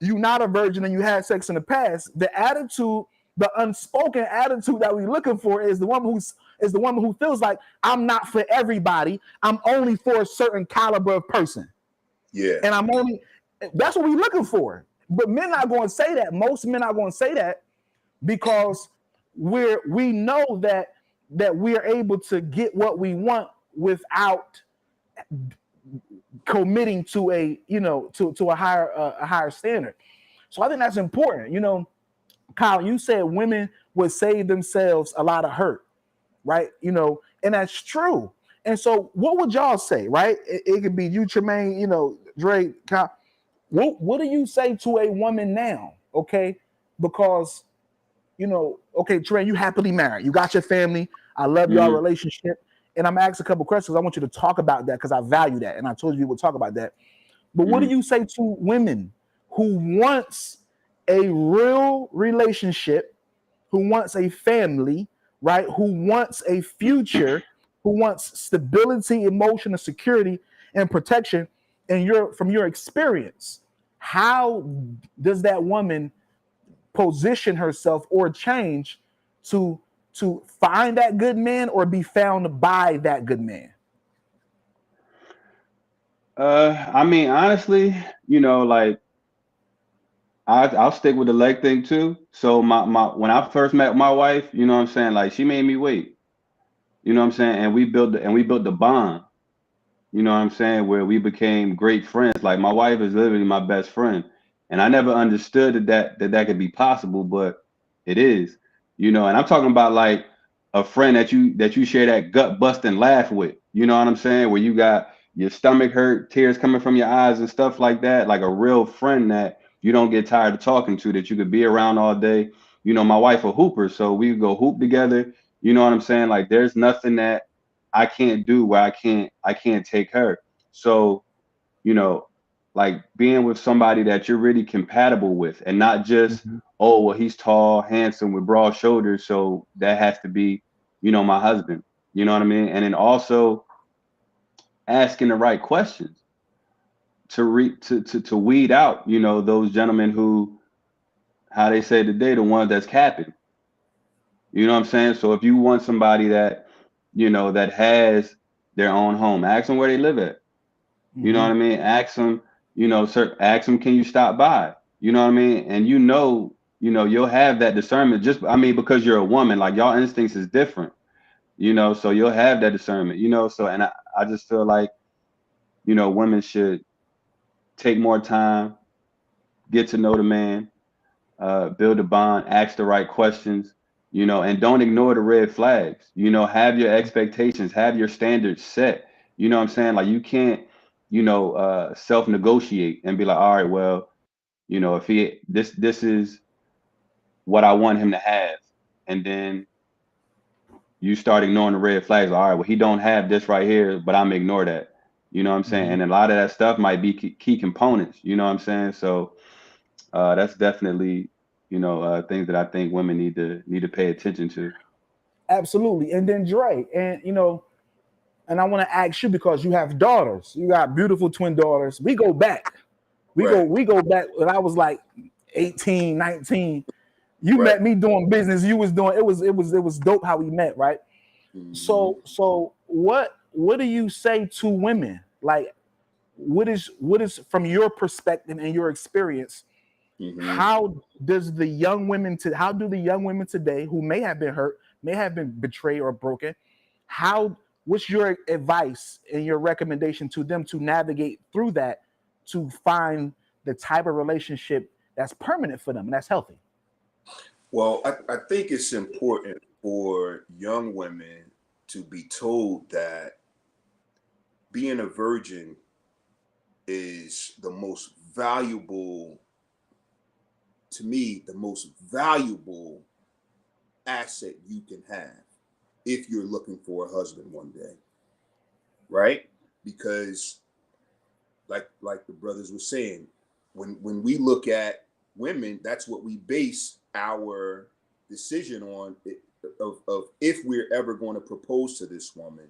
you're not a virgin and you had sex in the past, the attitude, the unspoken attitude that we're looking for is the woman who feels like, I'm not for everybody. I'm only for a certain caliber of person. Yeah. And I'm only, That's what we're looking for. But men not going to say that. Most men are going to say that because we know that we are able to get what we want without committing to to a higher standard. So I think that's important. Kyle, you said women would save themselves a lot of hurt, right? And that's true. And so what would y'all say, right? It could be you, Tremaine, Dre, Kyle. What do you say to a woman now? Okay, because okay, Trey, you happily married, you got your family. I love your relationship, and I'm asking a couple questions. I want you to talk about that because I value that, and I told you we'll talk about that. But what do you say to women who wants a real relationship, who wants a family, right? Who wants a future, who wants stability, emotional security, and protection? And from your experience, how does that woman position herself or change to find that good man or be found by that good man? I mean, honestly, like I'll stick with the leg thing too. So my when I first met my wife, you know what I'm saying, like she made me wait. You know what I'm saying? And we built the bond. You know what I'm saying? Where we became great friends. Like my wife is literally my best friend. And I never understood that could be possible, but it is. And I'm talking about like a friend that you share that gut busting laugh with. You know what I'm saying? Where you got your stomach hurt, tears coming from your eyes and stuff like that. Like a real friend that you don't get tired of talking to, that you could be around all day. My wife a hooper, so we go hoop together. You know what I'm saying? Like there's nothing that I can't do where I can't take her. So, you know, like being with somebody that you're really compatible with and not just, Mhm. oh, well, he's tall, handsome with broad shoulders, so that has to be, my husband. You know what I mean? And then also asking the right questions to weed out, those gentlemen who, how they say today, the ones that's capping. You know what I'm saying? So if you want somebody that, that has their own home, ask them where they live at. You know what I mean? Ask them, sir, ask them, can you stop by? You know what I mean? And you'll have that discernment because you're a woman, like y'all instincts is different, so you'll have that discernment, so, and I just feel like, women should take more time, get to know the man, build a bond, ask the right questions, and don't ignore the red flags. Have your expectations, have your standards set. You know what I'm saying? Like you can't, self-negotiate and be like, all right, well, if this is what I want him to have, and then you start ignoring the red flags. All right, well, he don't have this right here, but I'm gonna ignore that. You know what I'm saying? And a lot of that stuff might be key components. You know what I'm saying? So that's definitely things that I think women need to pay attention to. Absolutely. And then Dre, and I want to ask you because you have daughters. You got beautiful twin daughters. We go back. Right. We go back when I was like 18, 19. You Right. met me doing business. You was doing it was dope how we met, right? Mhm. So what do you say to women? Like what is from your perspective and your experience? Mhm. How do the young women today who may have been hurt, may have been betrayed or broken, how what's your advice and your recommendation to them to navigate through that to find the type of relationship that's permanent for them and that's healthy? Well, I think it's important for young women to be told that being a virgin is the most valuable, to me, the most valuable asset you can have if you're looking for a husband one day, right? Because like the brothers were saying, when we look at women, that's what we base our decision on, of if we're ever going to propose to this woman.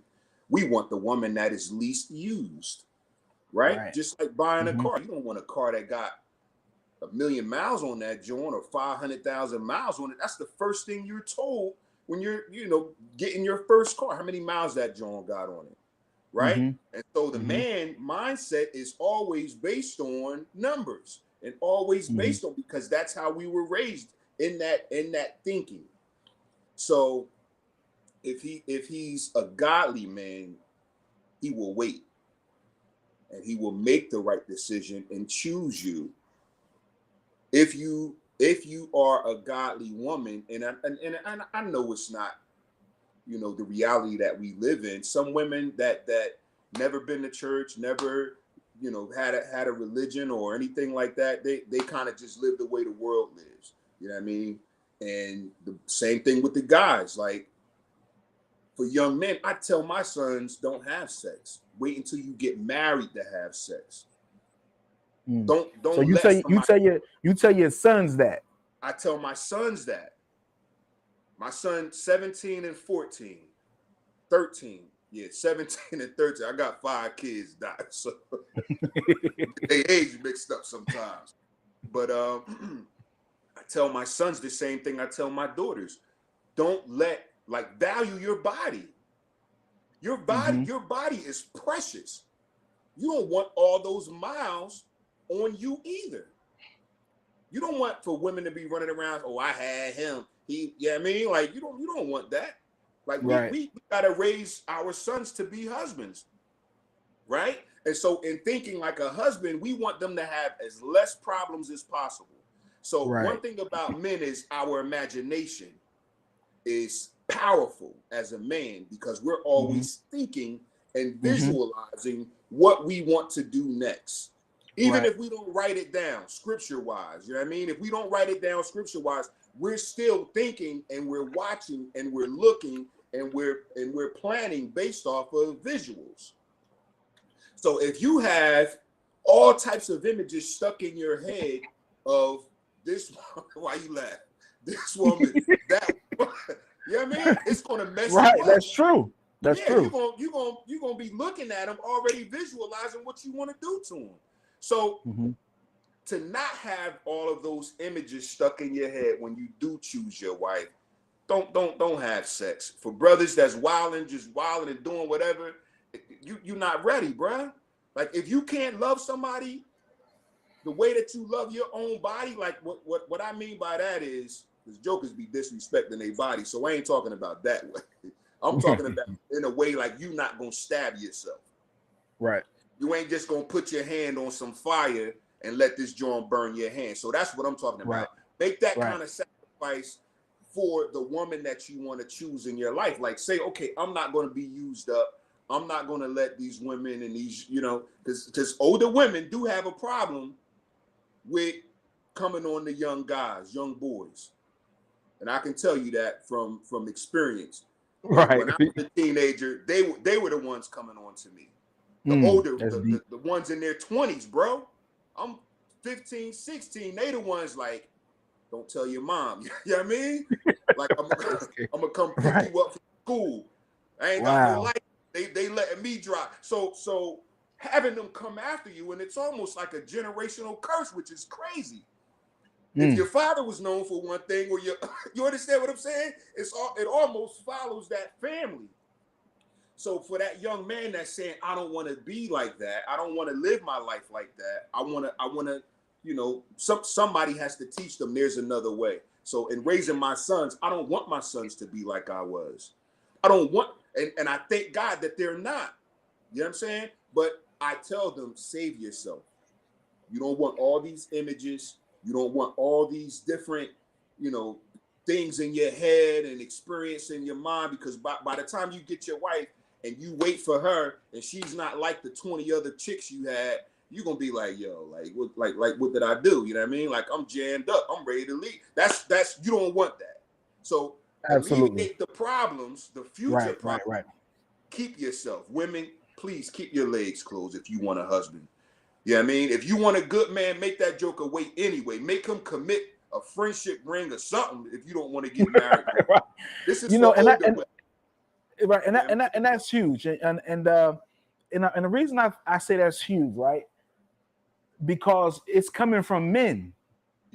We want the woman that is least used, right? Right. Just like buying a Mhm. car. You don't want a car that got 1,000,000 miles on that joint or 500,000 miles on it. That's the first thing you're told when you're, getting your first car. How many miles that joint got on it? right? Mhm. And so the Mhm. man mindset is always based on numbers and always Mhm. based on, because that's how we were raised in that thinking. So if he's a godly man, he will wait and he will make the right decision and choose you. If you are a godly woman, and I know it's not, the reality that we live in. Some women that never been to church, never, had a religion or anything like that, they kind of just live the way the world lives. You know what I mean? And the same thing with the guys. Like, for young men, I tell my sons, don't have sex. Wait until you get married to have sex. Mm. Don't So you let say somebody. you tell your sons that. I tell my sons that. My son 17 and 14, 13. Yeah, 17 and 13. I got 5 kids, Doc. So they age mixed up sometimes. But I tell my sons the same thing I tell my daughters. Don't value your body. Your body is precious. You don't want all those miles on you either. You don't want for women to be running around, oh, I had him. I mean? Like, you don't want that. Like, Right. we gotta raise our sons to be husbands, right? And so in thinking like a husband, we want them to have as less problems as possible. So Right. one thing about men is our imagination is powerful as a man, because we're always thinking and visualizing what we want to do next. Even if we don't write it down scripture wise, you know what I mean? If we don't write it down scripture wise, we're still thinking and we're watching and we're looking and we're planning based off of visuals. So if you have all types of images stuck in your head of this, why you laugh? This woman, that, you know what I mean? It's gonna mess you Right. up. That's true. That's Yeah, true. you're gonna be looking at them already visualizing what you want to do to them. So to not have all of those images stuck in your head when you do choose your wife, don't have sex. For brothers that's just wilding and doing whatever, you're not ready, bruh. Like, if you can't love somebody the way that you love your own body, like what I mean by that is, because jokers be disrespecting their body, so I ain't talking about that way. I'm talking about in a way like you not gonna stab yourself. Right. You ain't just gonna put your hand on some fire and let this joint burn your hand. So that's what I'm talking about. Right. Make that Right. kind of sacrifice for the woman that you want to choose in your life. Like, say, okay, I'm not going to be used up. I'm not going to let these women and these, because older women do have a problem with coming on the young guys, young boys. And I can tell you that from experience. Right. When I was a teenager, they were the ones coming on to me. The older, the ones in their 20s, bro. I'm 15, 16. They the ones like, don't tell your mom. You know what I mean? Like, I'm gonna come pick you up from school. I ain't got no life. They letting me drive. So having them come after you, and it's almost like a generational curse, which is crazy. If your father was known for one thing, or you understand what I'm saying? It almost follows that family. So for that young man that's saying, I don't want to be like that, I don't want to live my life like that, I want to, somebody has to teach them there's another way. So in raising my sons, I don't want my sons to be like I was. I don't want, and I thank God that they're not. You know what I'm saying? But I tell them, save yourself. You don't want all these images. You don't want all these different, things in your head and experience in your mind, because by the time you get your wife and you wait for her and she's not like the 20 other chicks you had, you're gonna be like, yo, what did I do? You know what I mean? Like, I'm jammed up, I'm ready to leave. That's you don't want that. So alleviate the problems, the future problems. Right. Keep yourself. Women, please keep your legs closed if you want a husband. You know what I mean? If you want a good man, make that joker wait anyway. Make him commit a friendship ring or something if you don't want to get married. Right. This is for older women. Right, and that's huge, and the reason I say that's huge, right? Because it's coming from men,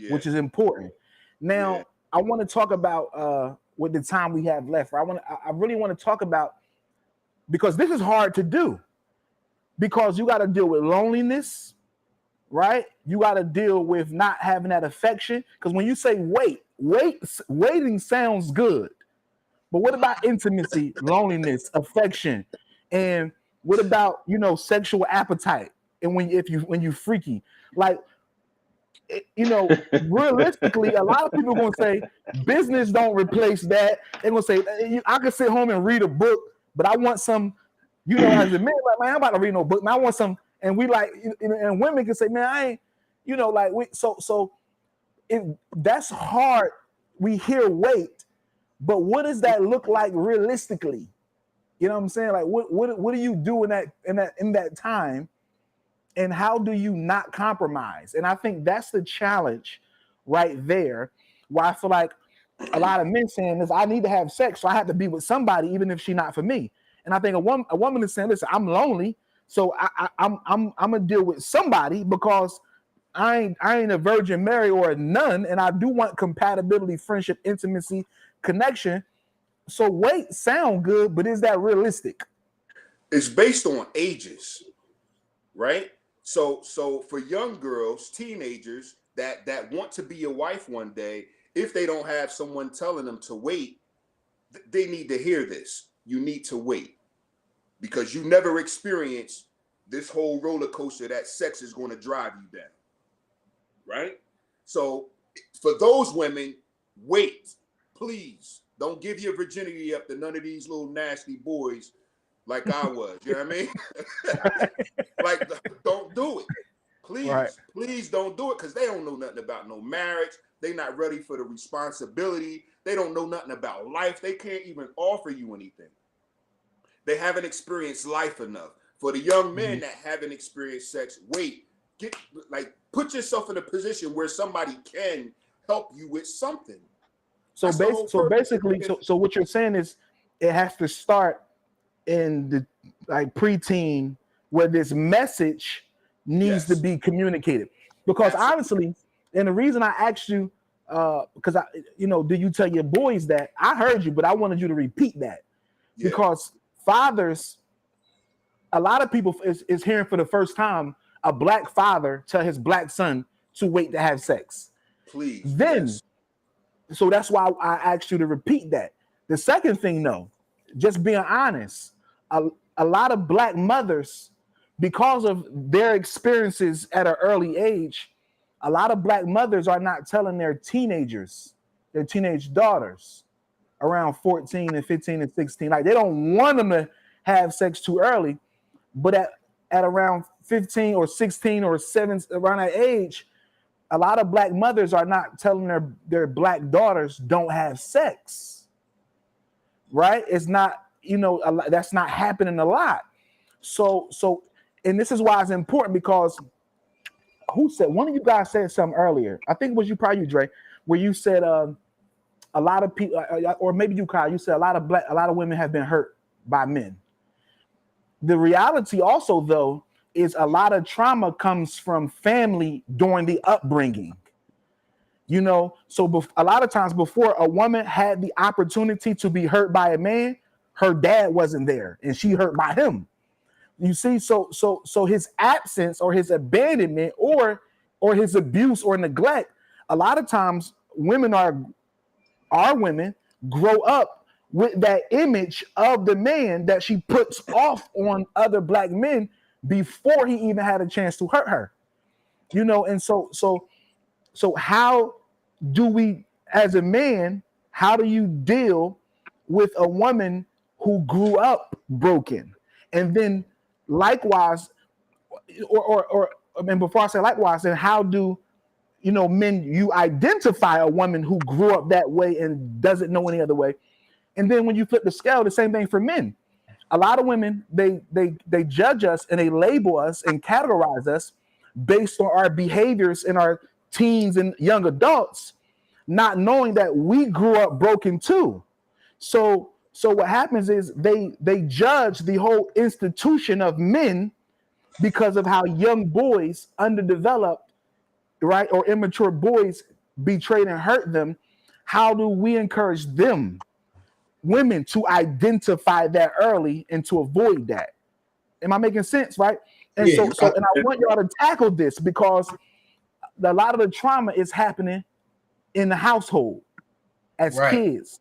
which is important. Now, I want to talk about with the time we have left. I really want to talk about, because this is hard to do. because you got to deal with loneliness, right? You got to deal with not having that affection. Because when you say waiting sounds good. But what about intimacy, loneliness, affection? And what about, sexual appetite? And when you freaky, like, realistically, a lot of people are going to say business don't replace that. They're going to say, I can sit home and read a book, but I want some, as a man, like, man, I'm about to read no book, man. I want some. And we like, and women can say, man, I ain't, that's hard. We hear wait, but what does that look like realistically? You know what I'm saying? Like, what do you do in that time? And how do you not compromise? And I think that's the challenge right there, where I feel like a lot of men saying this, I need to have sex, so I have to be with somebody, even if she's not for me. And I think a woman is saying, listen, I'm lonely, so I'm gonna deal with somebody because I ain't a Virgin Mary or a nun, and I do want compatibility, friendship, intimacy, connection. So wait, sound good, but is that realistic? It's based on ages, right? So for young girls, teenagers that want to be a wife one day, if they don't have someone telling them to wait, they need to hear this. You need to wait, because you never experienced this whole roller coaster that sex is going to drive you down, right? So for those women, wait, please. Don't give your virginity up to none of these little nasty boys like I was. You know what I mean? Like, don't do it. Please, right. Please don't do it, because they don't know nothing about no marriage. They're not ready for the responsibility. They don't know nothing about life. They can't even offer you anything. They haven't experienced life enough. For the young men that haven't experienced sex, wait. Put yourself in a position where somebody can help you with something. So basically, what you're saying is it has to start in the preteen, where this message needs to be communicated. Because honestly, and the reason I asked you, because do you tell your boys that? I heard you, but I wanted you to repeat that. Yeah. Because fathers, a lot of people is hearing for the first time a black father tell his black son to wait to have sex. Please. Then. Yes. So that's why I asked you to repeat that. The second thing, though, just being honest, a lot of black mothers, because of their experiences at an early age, a lot of black mothers are not telling their teenage daughters around 14 and 15 and 16. Like, they don't want them to have sex too early, but at around 15 or 16 or 7, around that age, a lot of black mothers are not telling their black daughters don't have sex, right? It's not, that's not happening a lot. So, and this is why it's important, because one of you guys said something earlier. I think it was you, Dre, where you said a lot of people, or maybe you, Kyle, you said a lot of women have been hurt by men. The reality also, though, is a lot of trauma comes from family during the upbringing. So a lot of times before a woman had the opportunity to be hurt by a man, her dad wasn't there and she hurt by him. You see, so his absence or his abandonment or his abuse or neglect, a lot of times our women grow up with that image of the man that she puts off on other black men before he even had a chance to hurt her. And so how do we, as a man, how do you deal with a woman who grew up broken? And then likewise, or before I say likewise, then how do men, you identify a woman who grew up that way and doesn't know any other way? And then when you flip the scale, the same thing for men. A lot of women, they judge us and they label us and categorize us based on our behaviors in our teens and young adults, not knowing that we grew up broken too. So what happens is they judge the whole institution of men because of how young boys, underdeveloped, right, or immature boys betrayed and hurt them. How do we encourage them, women, to identify that early and to avoid that? Am I making sense, right? And Yeah. and I want y'all to tackle this because a lot of the trauma is happening in the household as Right. kids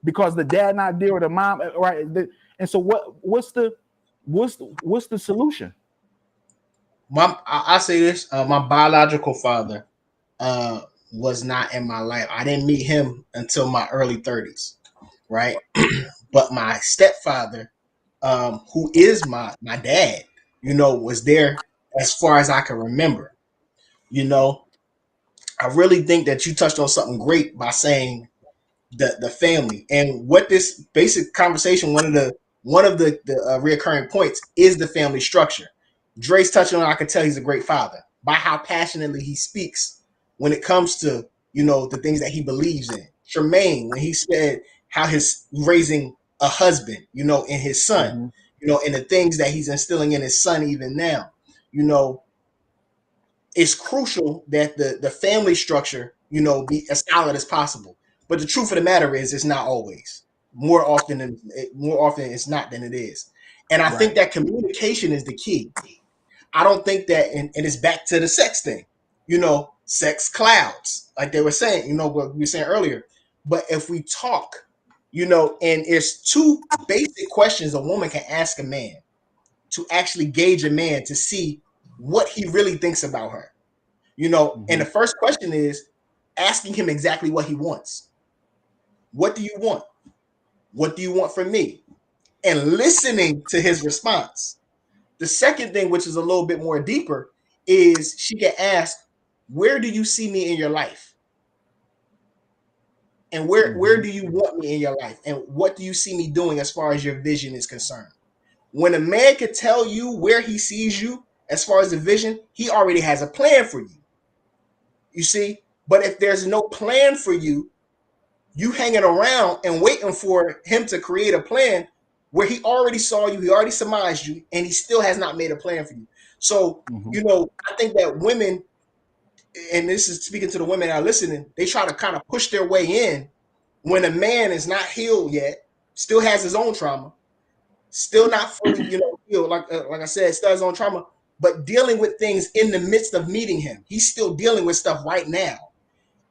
because the dad not there or the mom, right? And so what's the solution? I say this. My biological father was not in my life. I didn't meet him until my early 30s, right? But my stepfather, who is my dad, was there as far as I can remember. You know, I really think that you touched on something great by saying the family and what this basic conversation. One of the reoccurring points is the family structure. Dre's touching on. I can tell he's a great father by how passionately he speaks when it comes to the things that he believes in. Tremaine, when he said how he's raising a husband, in his son, Mm-hmm. and the things that he's instilling in his son even now, you know, it's crucial that the family structure, be as solid as possible. But the truth of the matter is, it's not always. More often it's not than it is. And I think Right. that communication is the key. I don't think that, and it's back to the sex thing. Sex clouds, like they were saying. What we were saying earlier. But if we talk, and it's two basic questions a woman can ask a man to actually gauge a man to see what he really thinks about her. And Mm-hmm. the first question is asking him exactly what he wants. What do you want? What do you want from me? And listening to his response. The second thing, which is a little bit more deeper, is she can ask, where do you see me in your life? And where Mm-hmm. do you want me in your life? And what do you see me doing as far as your vision is concerned? When a man can tell you where he sees you as far as the vision, he already has a plan for you. You see? But if there's no plan for you, you hanging around and waiting for him to create a plan where he already saw you, he already surmised you, and he still has not made a plan for you. So, Mm-hmm. I think that women, and this is speaking to the women that are listening, they try to kind of push their way in when a man is not healed yet, still has his own trauma, still not fully, healed. Like I said, still has his own trauma, but dealing with things in the midst of meeting him. He's still dealing with stuff right now.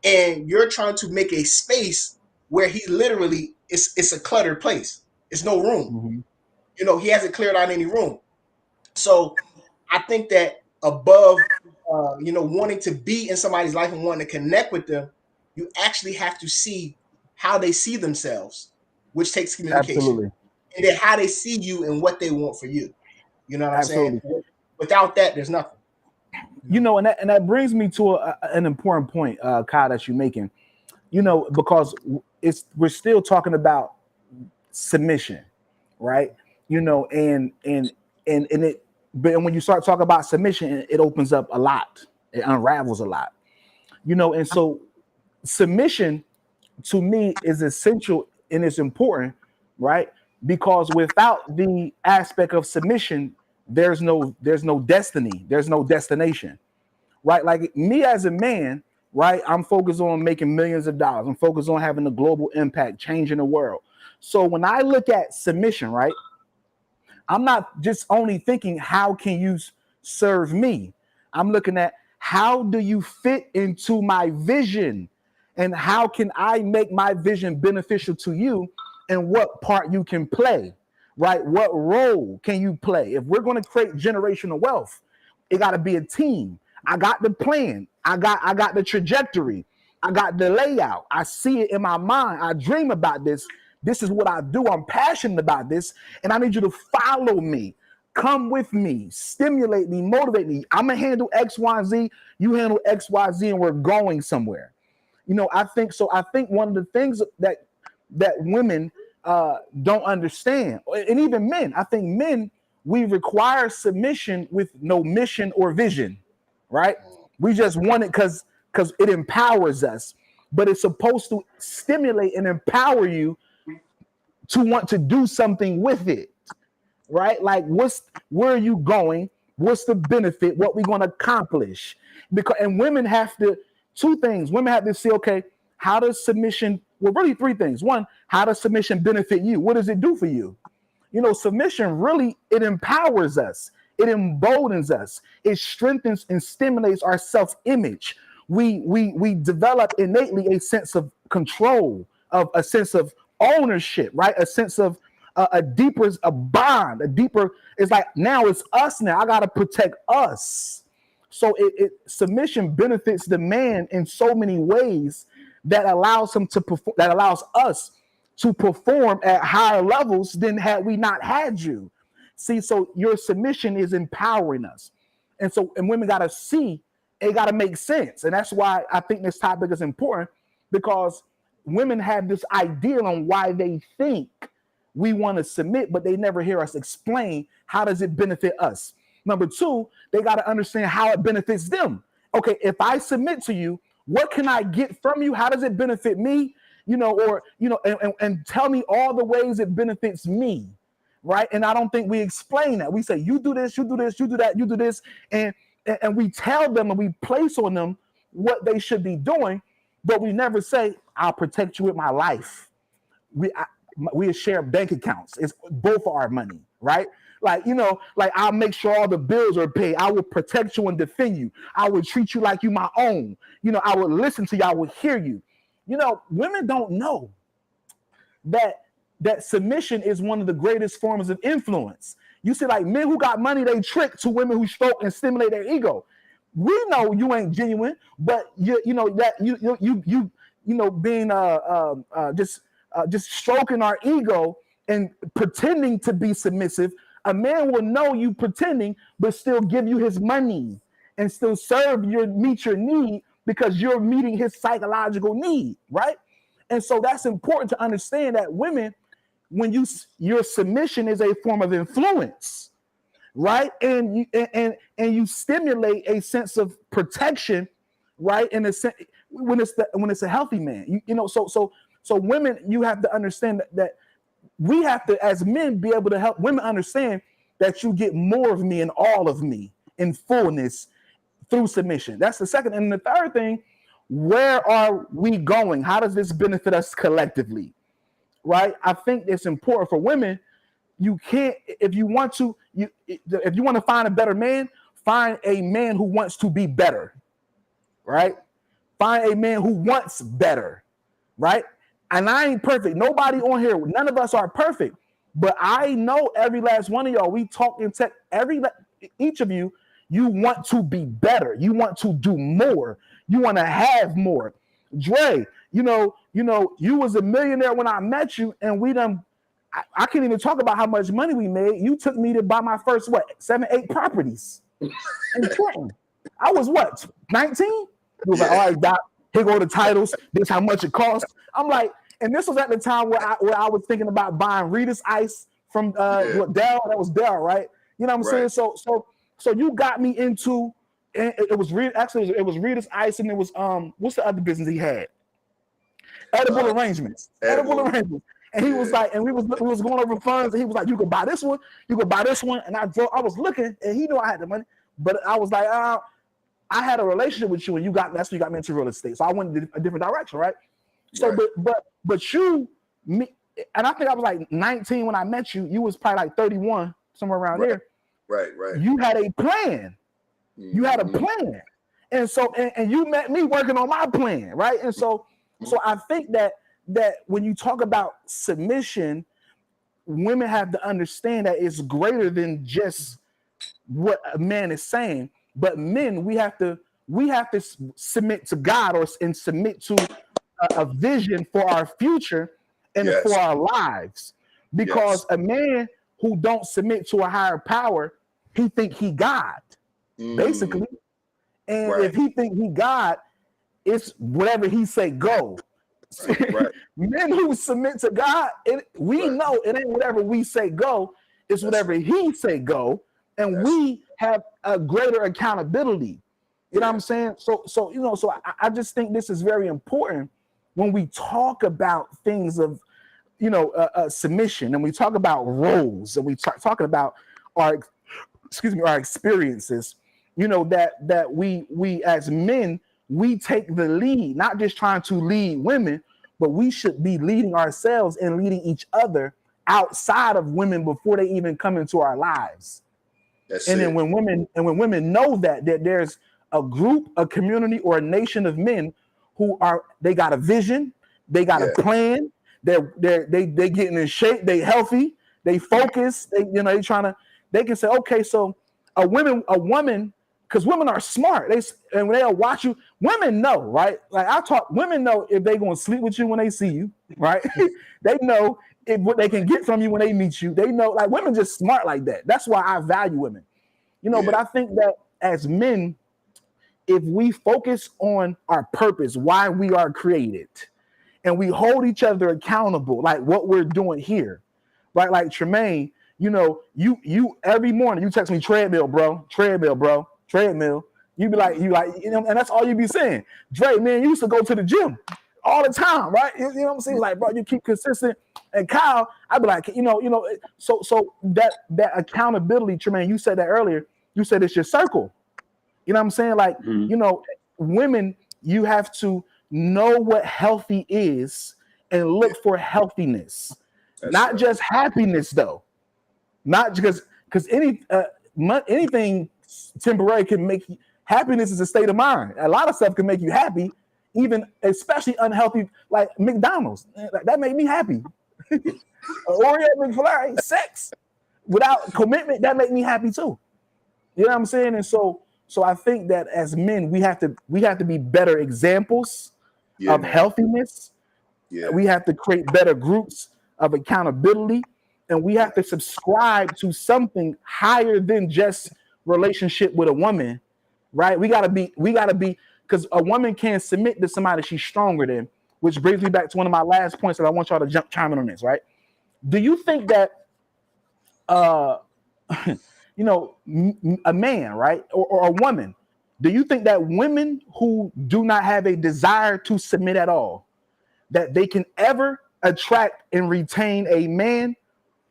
And you're trying to make a space where he literally it's a cluttered place. It's no room. Mm-hmm. He hasn't cleared out any room. So I think that above, wanting to be in somebody's life and wanting to connect with them, you actually have to see how they see themselves, which takes communication, Absolutely. and then how they see you and what they want for you. You know what I'm saying? Absolutely. Without that, there's nothing. And that brings me to an important point, Kyle, that you're making. Because we're still talking about submission, right? And it, but when you start talking about submission, it opens up a lot. It unravels a lot. And so submission to me is essential and it's important, right? Because without the aspect of submission, there's no destiny, there's no destination, right? Like me as a man, right? I'm focused on making millions of dollars. I'm focused on having a global impact, changing the world. So when I look at submission, right, I'm not just only thinking, how can you serve me? I'm looking at how do you fit into my vision and how can I make my vision beneficial to you and what part you can play, right? What role can you play? If we're going to create generational wealth, it got to be a team. I got the plan. I got the trajectory. I got the layout. I see it in my mind. I dream about this. This is what I do. I'm passionate about this. And I need you to follow me. Come with me. Stimulate me. Motivate me. I'm going to handle X, Y, Z. You handle X, Y, Z, and we're going somewhere. I think so. I think one of the things that women don't understand, and even men, I think men, we require submission with no mission or vision, right? We just want it because it empowers us, but it's supposed to stimulate and empower you to want to do something with it, right? Like, where are you going? What's the benefit? What we going to accomplish? And women have to, two things. Women have to say, okay, how does submission? Well, really three things. One, how does submission benefit you? What does it do for you? submission really, it empowers us. It emboldens us. It strengthens and stimulates our self-image. We develop innately a sense of control, of a sense of ownership, right? A sense of a deeper, a bond, a deeper. It's like now it's us. Now I gotta protect us. So submission benefits the man in so many ways that allows him to perform. That allows us to perform at higher levels than had we not had you. See, so your submission is empowering us. And women got to see, it got to make sense. And that's why I think this topic is important, because women have this idea on why they think we want to submit, but they never hear us explain how does it benefit us. Number two, they got to understand how it benefits them. Okay, if I submit to you, what can I get from you? How does it benefit me? And tell me all the ways it benefits me. Right. And I don't think we explain that. We say, you do this, you do this, you do that, you do this. And we tell them and we place on them what they should be doing. But we never say, I'll protect you with my life. We share bank accounts. It's both our money. Right. Like I'll make sure all the bills are paid. I will protect you and defend you. I will treat you like you my own. I will listen to you. I will hear you. Women don't know that submission is one of the greatest forms of influence. You see, like men who got money, they trick to women who stroke and stimulate their ego. We know you ain't genuine, but you being just stroking our ego and pretending to be submissive. A man will know you pretending, but still give you his money and still meet your need because you're meeting his psychological need, right? And so that's important to understand that women, when your submission is a form of influence, right? And you stimulate a sense of protection, right? In a sense, when it's a healthy man, so women, you have to understand that we have to, as men, be able to help women understand that you get more of me and all of me in fullness through submission. That's the second. And the third thing, where are we going? How does this benefit us collectively? Right? I think it's important for women. You can't, if you want to find a better man, find a man who wants to be better. Right? Find a man who wants better. Right? And I ain't perfect. Nobody on here, none of us are perfect. But I know every last one of y'all, we talk in tech, each of you, you want to be better. You want to do more. You want to have more. Dre, you was a millionaire when I met you, and I can't even talk about how much money we made. You took me to buy my first 7, 8 properties in Clinton. I was 19? You was like, all right, Doc, here go the titles. This how much it costs. I'm like, and this was at the time where I was thinking about buying Rita's Ice from Dell. That was Dell, right? You know what I'm saying? So you got me into, and it was Rita's Ice, and it was what's the other business he had? Edible arrangements. Edible arrangements. And he was like, and we was going over funds, and he was like, you could buy this one, and I was looking, and he knew I had the money, but I was like, I had a relationship with you, and that's when you got me into real estate. So I went in a different direction, right? So, but me, and I think I was like 19 when I met you. You was probably like 31, somewhere around there. Right. You had a plan. You had a plan, and so and you met me working on my plan, right? And so I think that when you talk about submission, women have to understand that it's greater than just what a man is saying. But men, we have to submit to God and submit to a vision for our future and for our lives. Because a man who don't submit to a higher power, he think he God, basically. And if he think he God, it's whatever he say go. Men who submit to God, we know it ain't whatever we say go, it's whatever he say go, and we have a greater accountability. You know what I'm saying? So I just think this is very important when we talk about things of submission, and we talk about roles, and we talking about our experiences. That we as men, we take the lead, not just trying to lead women, but we should be leading ourselves and leading each other outside of women before they even come into our lives. That's And it. then when women know that there's a group, a community, or a nation of men who they got a vision, they got a Yeah. plan, they getting in shape, they healthy, they focus, they can say, okay, so a woman, because women are smart. And when they'll watch you, women know, right? Like women know if they're gonna sleep with you when they see you, right? They know what they can get from you when they meet you. They know, like, women just smart like that. That's why I value women. But I think that as men, if we focus on our purpose, why we are created, and we hold each other accountable, like what we're doing here, right? Like Tremaine, you every morning you text me treadmill, bro. You be like, and that's all you be saying. Dre, man, you used to go to the gym all the time, right? You know what I'm saying? Like, bro, you keep consistent. And Kyle, I'd be like, so that accountability, Tremaine, you said that earlier. You said it's your circle. You know what I'm saying? Like, women, you have to know what healthy is and look for healthiness. That's Not right. just happiness, though. Not because anything temporary can make you happiness is a state of mind. A lot of stuff can make you happy, even especially unhealthy, like McDonald's. That made me happy. Oreo McFlurry, sex without commitment, that made me happy too. You know what I'm saying? And so I think that as men, we have to be better examples of healthiness. Yeah. We have to create better groups of accountability, and we have to subscribe to something higher than just relationship with a woman, right? We gotta be, because a woman can't submit to somebody she's stronger than, which brings me back to one of my last points that I want y'all to chime in on this, right? Do you think that a man, right, or a woman, do you think that women who do not have a desire to submit at all, that they can ever attract and retain a man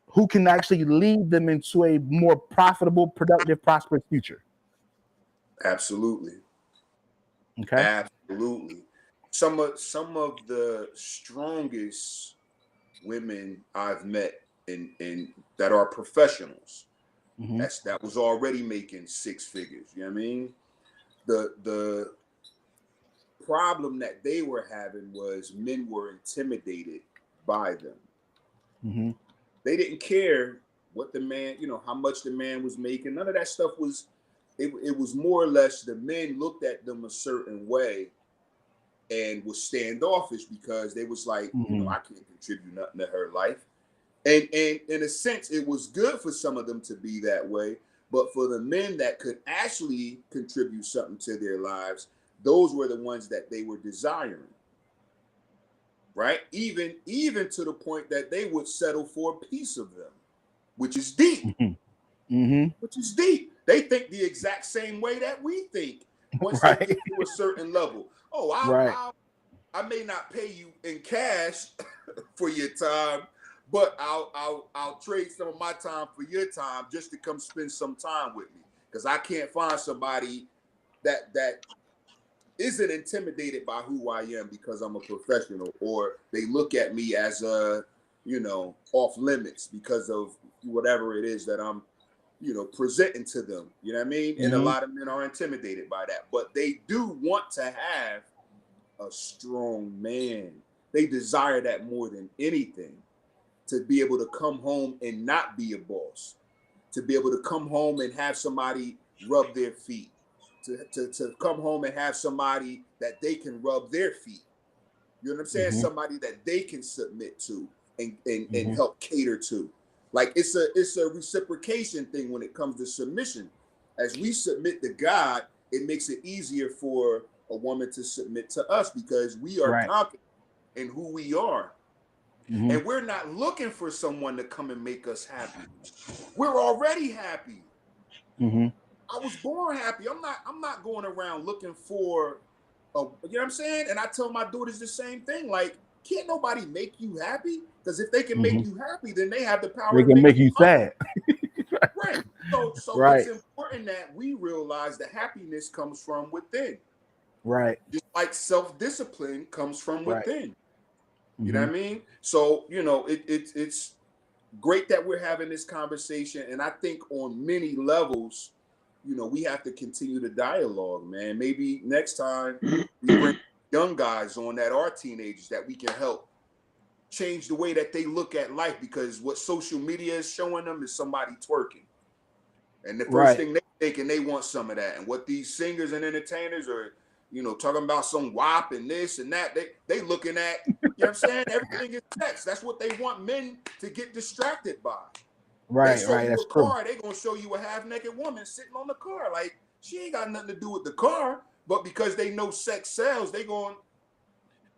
who can actually lead them into a more profitable, productive, prosperous future? Absolutely. Okay. Absolutely. Some of the strongest women I've met in that are professionals, that was already making six figures. You know what I mean? The problem that they were having was men were intimidated by them. They didn't care what the man, how much the man was making. None of that stuff was. It was more or less the men looked at them a certain way and was standoffish because they was like, I can't contribute nothing to her life. And in a sense, it was good for some of them to be that way. But for the men that could actually contribute something to their lives, those were the ones that they were desiring. Right? Even to the point that they would settle for a piece of them, which is deep. Which is deep. They think the exact same way that we think. Once they get to a certain level. Oh, I may not pay you in cash for your time, but I'll trade some of my time for your time just to come spend some time with me. Because I can't find somebody that isn't intimidated by who I am because I'm a professional, or they look at me as off limits because of whatever it is that I'm presenting to them. You know what I mean? And a lot of men are intimidated by that, but they do want to have a strong man. They desire that more than anything, to be able to come home and not be a boss, to be able to come home and have somebody rub their feet, to come home and have somebody that they can rub their feet. You know what I'm saying? Somebody that they can submit to and help cater to. Like it's a reciprocation thing when it comes to submission. As we submit to God, it makes it easier for a woman to submit to us because we are confident in who we are. And we're not looking for someone to come and make us happy. We're already happy. I was born happy. I'm not going around looking for you know what I'm saying? And I tell my daughters the same thing. Like, can't nobody make you happy? Because if they can make you happy, then they have the power to make you sad. Right. So it's important that we realize that happiness comes from within. Right. Just like self-discipline comes from within. You know what I mean? So, it's great that we're having this conversation. And I think on many levels, we have to continue the dialogue, man. Maybe next time we bring young guys on that are teenagers that we can help change the way that they look at life, because what social media is showing them is somebody twerking. And the first thing they think, and they want some of that. And what these singers and entertainers are, talking about some WAP and this and that, they looking at, you know what I'm saying? Everything is sex. That's what they want men to get distracted by. Right, they show right. you That's a true. car, they gonna show you a half-naked woman sitting on the car. Like, she ain't got nothing to do with the car, but because they know sex sells, they gonna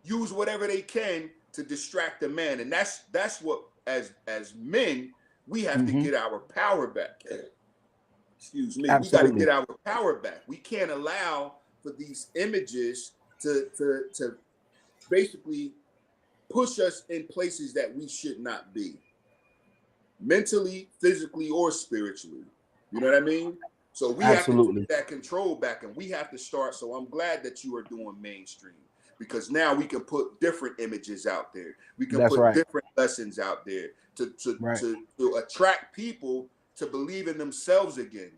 use whatever they can to distract the man. And that's what, as men, we have to get our power back. Excuse me. Absolutely. We got to get our power back. We can't allow for these images to basically push us in places that we should not be, mentally, physically, or spiritually. You know what I mean? So we have to take that control back, and we have to start. So I'm glad that you are doing mainstream, because now we can put different images out there. We can put different lessons out there to attract people to believe in themselves again,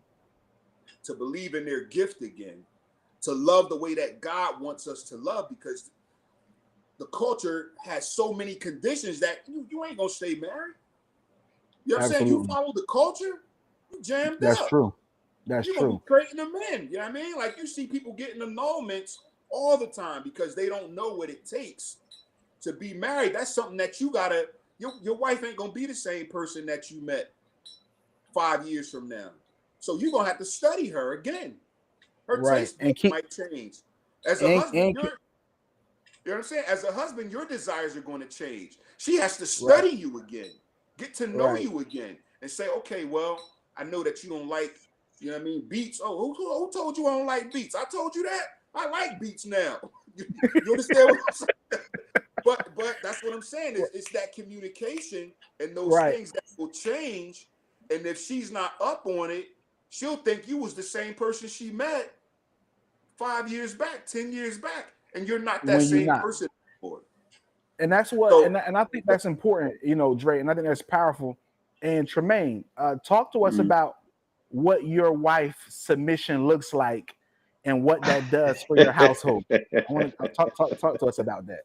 to believe in their gift again, to love the way that God wants us to love, because the culture has so many conditions that you ain't gonna stay married. You know what I'm saying? You follow the culture, you jammed up. That's true. That's You're true. gonna be creating them in. You know what I mean? Like, you see people getting annulments all the time because they don't know what it takes to be married. That's something that you gotta. Your wife ain't gonna be the same person that you met 5 years from now. So you're gonna have to study her again. Her taste might change. As a husband, you know what I'm saying? As a husband, your desires are going to change. She has to study you again, get to know you again, and say, okay, well, I know that you don't like, you know what I mean, beats. Oh, who told you I don't like beats? I told you that. I like beats now. You understand what I'm saying? But that's what I'm saying. It's that communication and those things that will change. And if she's not up on it, she'll think you was the same person she met 5 years back, 10 years back, and you're not that same person anymore. And that's what, and I think that's important, Dre, and I think that's powerful. And Tremaine, talk to us about what your wife's submission looks like and what that does for your household. I want to talk to us about that.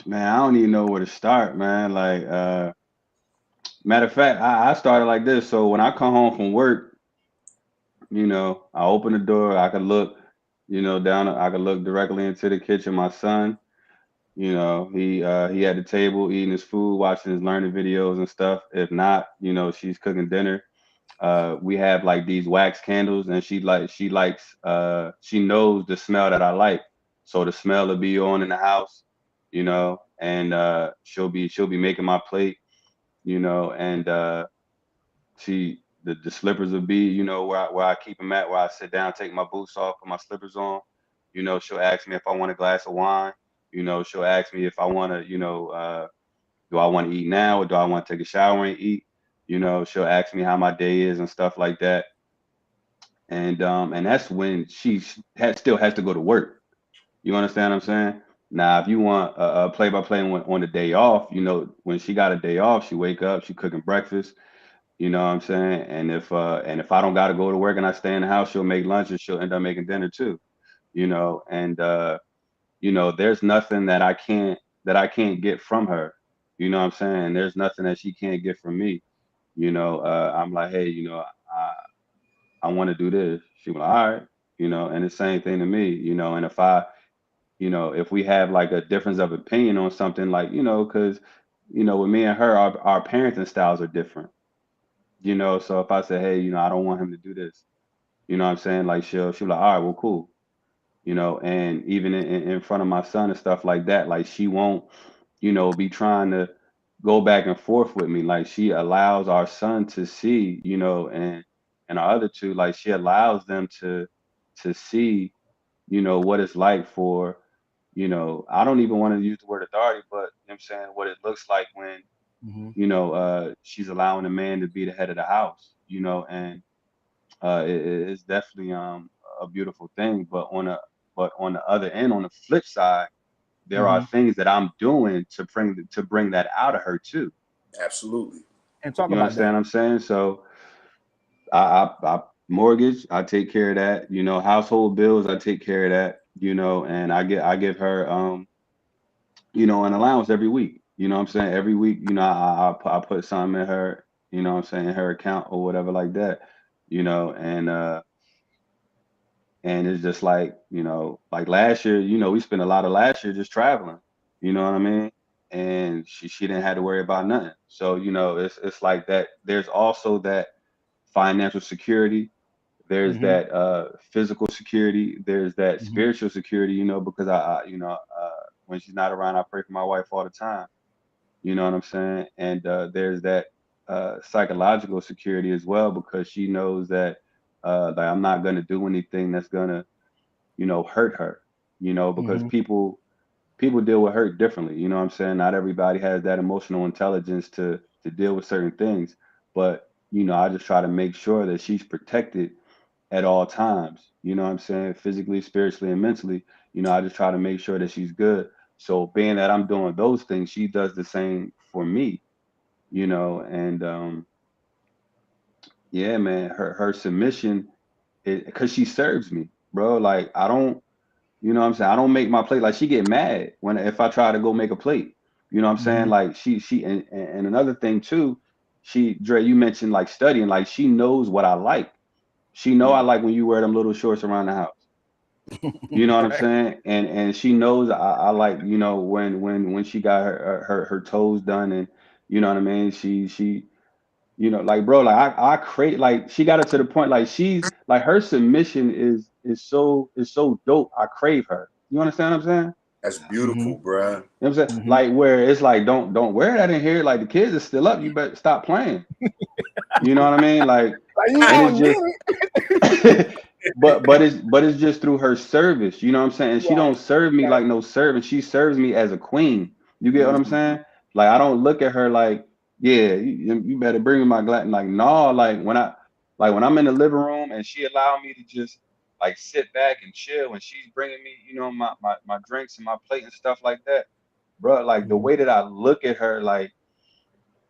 Man, I don't even know where to start, man. Like, matter of fact, I started like this. So when I come home from work, I open the door, I can look, down, I can look directly into the kitchen. My son, he at the table eating his food, watching his learning videos and stuff. If not, she's cooking dinner. We have like these wax candles, and she likes, she knows the smell that I like. So the smell will be on in the house, and she'll be making my plate, and the slippers will be, where I keep them at, where I sit down, take my boots off, put my slippers on. She'll ask me if I want a glass of wine. She'll ask me if I want to, do I want to eat now, or do I want to take a shower and eat? She'll ask me how my day is and stuff like that. And that's when she still has to go to work. You understand what I'm saying? Now, if you want a play-by-play on the day off, when she got a day off, she wake up, she cooking breakfast. You know what I'm saying? And if I don't got to go to work and I stay in the house, she'll make lunch and she'll end up making dinner too. And there's nothing that I can't get from her. You know what I'm saying? There's nothing that she can't get from me. I'm like, hey, I want to do this. She was like, all right, and the same thing to me, and if we have like a difference of opinion on something, like, because, with me and her, our parenting styles are different. So if I say, hey, I don't want him to do this, you know what I'm saying? Like, she'll be like, all right, well, cool. And even in front of my son and stuff like that, like, she won't, be trying to go back and forth with me. Like, she allows our son to see, and our other two, like, she allows them to see, what it's like for, I don't even want to use the word authority, but I'm saying what it looks like when, she's allowing a man to be the head of the house, and it's definitely a beautiful thing. But on the other end, on the flip side, there are things that I'm doing to bring that out of her too. Absolutely. And talk You about understand that. what I'm saying? So I mortgage, I take care of that. You know, household bills, I take care of that. You know, and I give her you know, an allowance every week. You know what I'm saying? Every week, you know, I put something in her, you know what I'm saying, in her account or whatever like that. You know, and it's just like, you know, like last year, you know, we spent a lot of last year just traveling. You know what I mean? And she didn't have to worry about nothing. So, you know, it's like that. There's also that financial security. There's Mm-hmm. that physical security. There's that Mm-hmm. spiritual security, you know, because you know, when she's not around, I pray for my wife all the time. You know what I'm saying? And there's that psychological security as well, because she knows that like I'm not gonna do anything that's gonna, you know, hurt her. You know, because Mm-hmm. people deal with hurt differently. You know what I'm saying? Not everybody has that emotional intelligence to deal with certain things. But, you know, I just try to make sure that she's protected at all times. You know what I'm saying? Physically, spiritually, and mentally. You know, I just try to make sure that she's good. So being that I'm doing those things, she does the same for me, you know, and yeah, man, her submission, because she serves me, bro. Like I don't, you know what I'm saying? I don't make my plate. Like she get mad when if I try to go make a plate. You know what I'm saying? Mm-hmm. Like she and another thing too, Dre, you mentioned like studying, like she knows what I like. She know I Mm. like when you wear them little shorts around the house. You know what I'm Right. saying? And she knows I like, you know, when she got her toes done, and you know what I mean? She you know, like bro, like I crave, like she got it to the point like she's like her submission is so dope. I crave her. You understand what I'm saying? That's Mm-hmm. beautiful, bruh. You know what I'm saying? Mm-hmm. Like where it's like don't wear that in here. Like the kids are still up. You better stop playing. You know what I mean? Like, Like you and it's gonna get just it. but it's just through her service. You know what I'm saying? And she Right. don't serve me Right. like no servant. She serves me as a queen. You get what I'm Mm. saying? Like I don't look at her like, yeah, you better bring me my glass. Like no, like when I'm in the living room and she allow me to just like sit back and chill, and she's bringing me, you know, my drinks and my plate and stuff like that, bro. Like the Mm-hmm. way that I look at her, like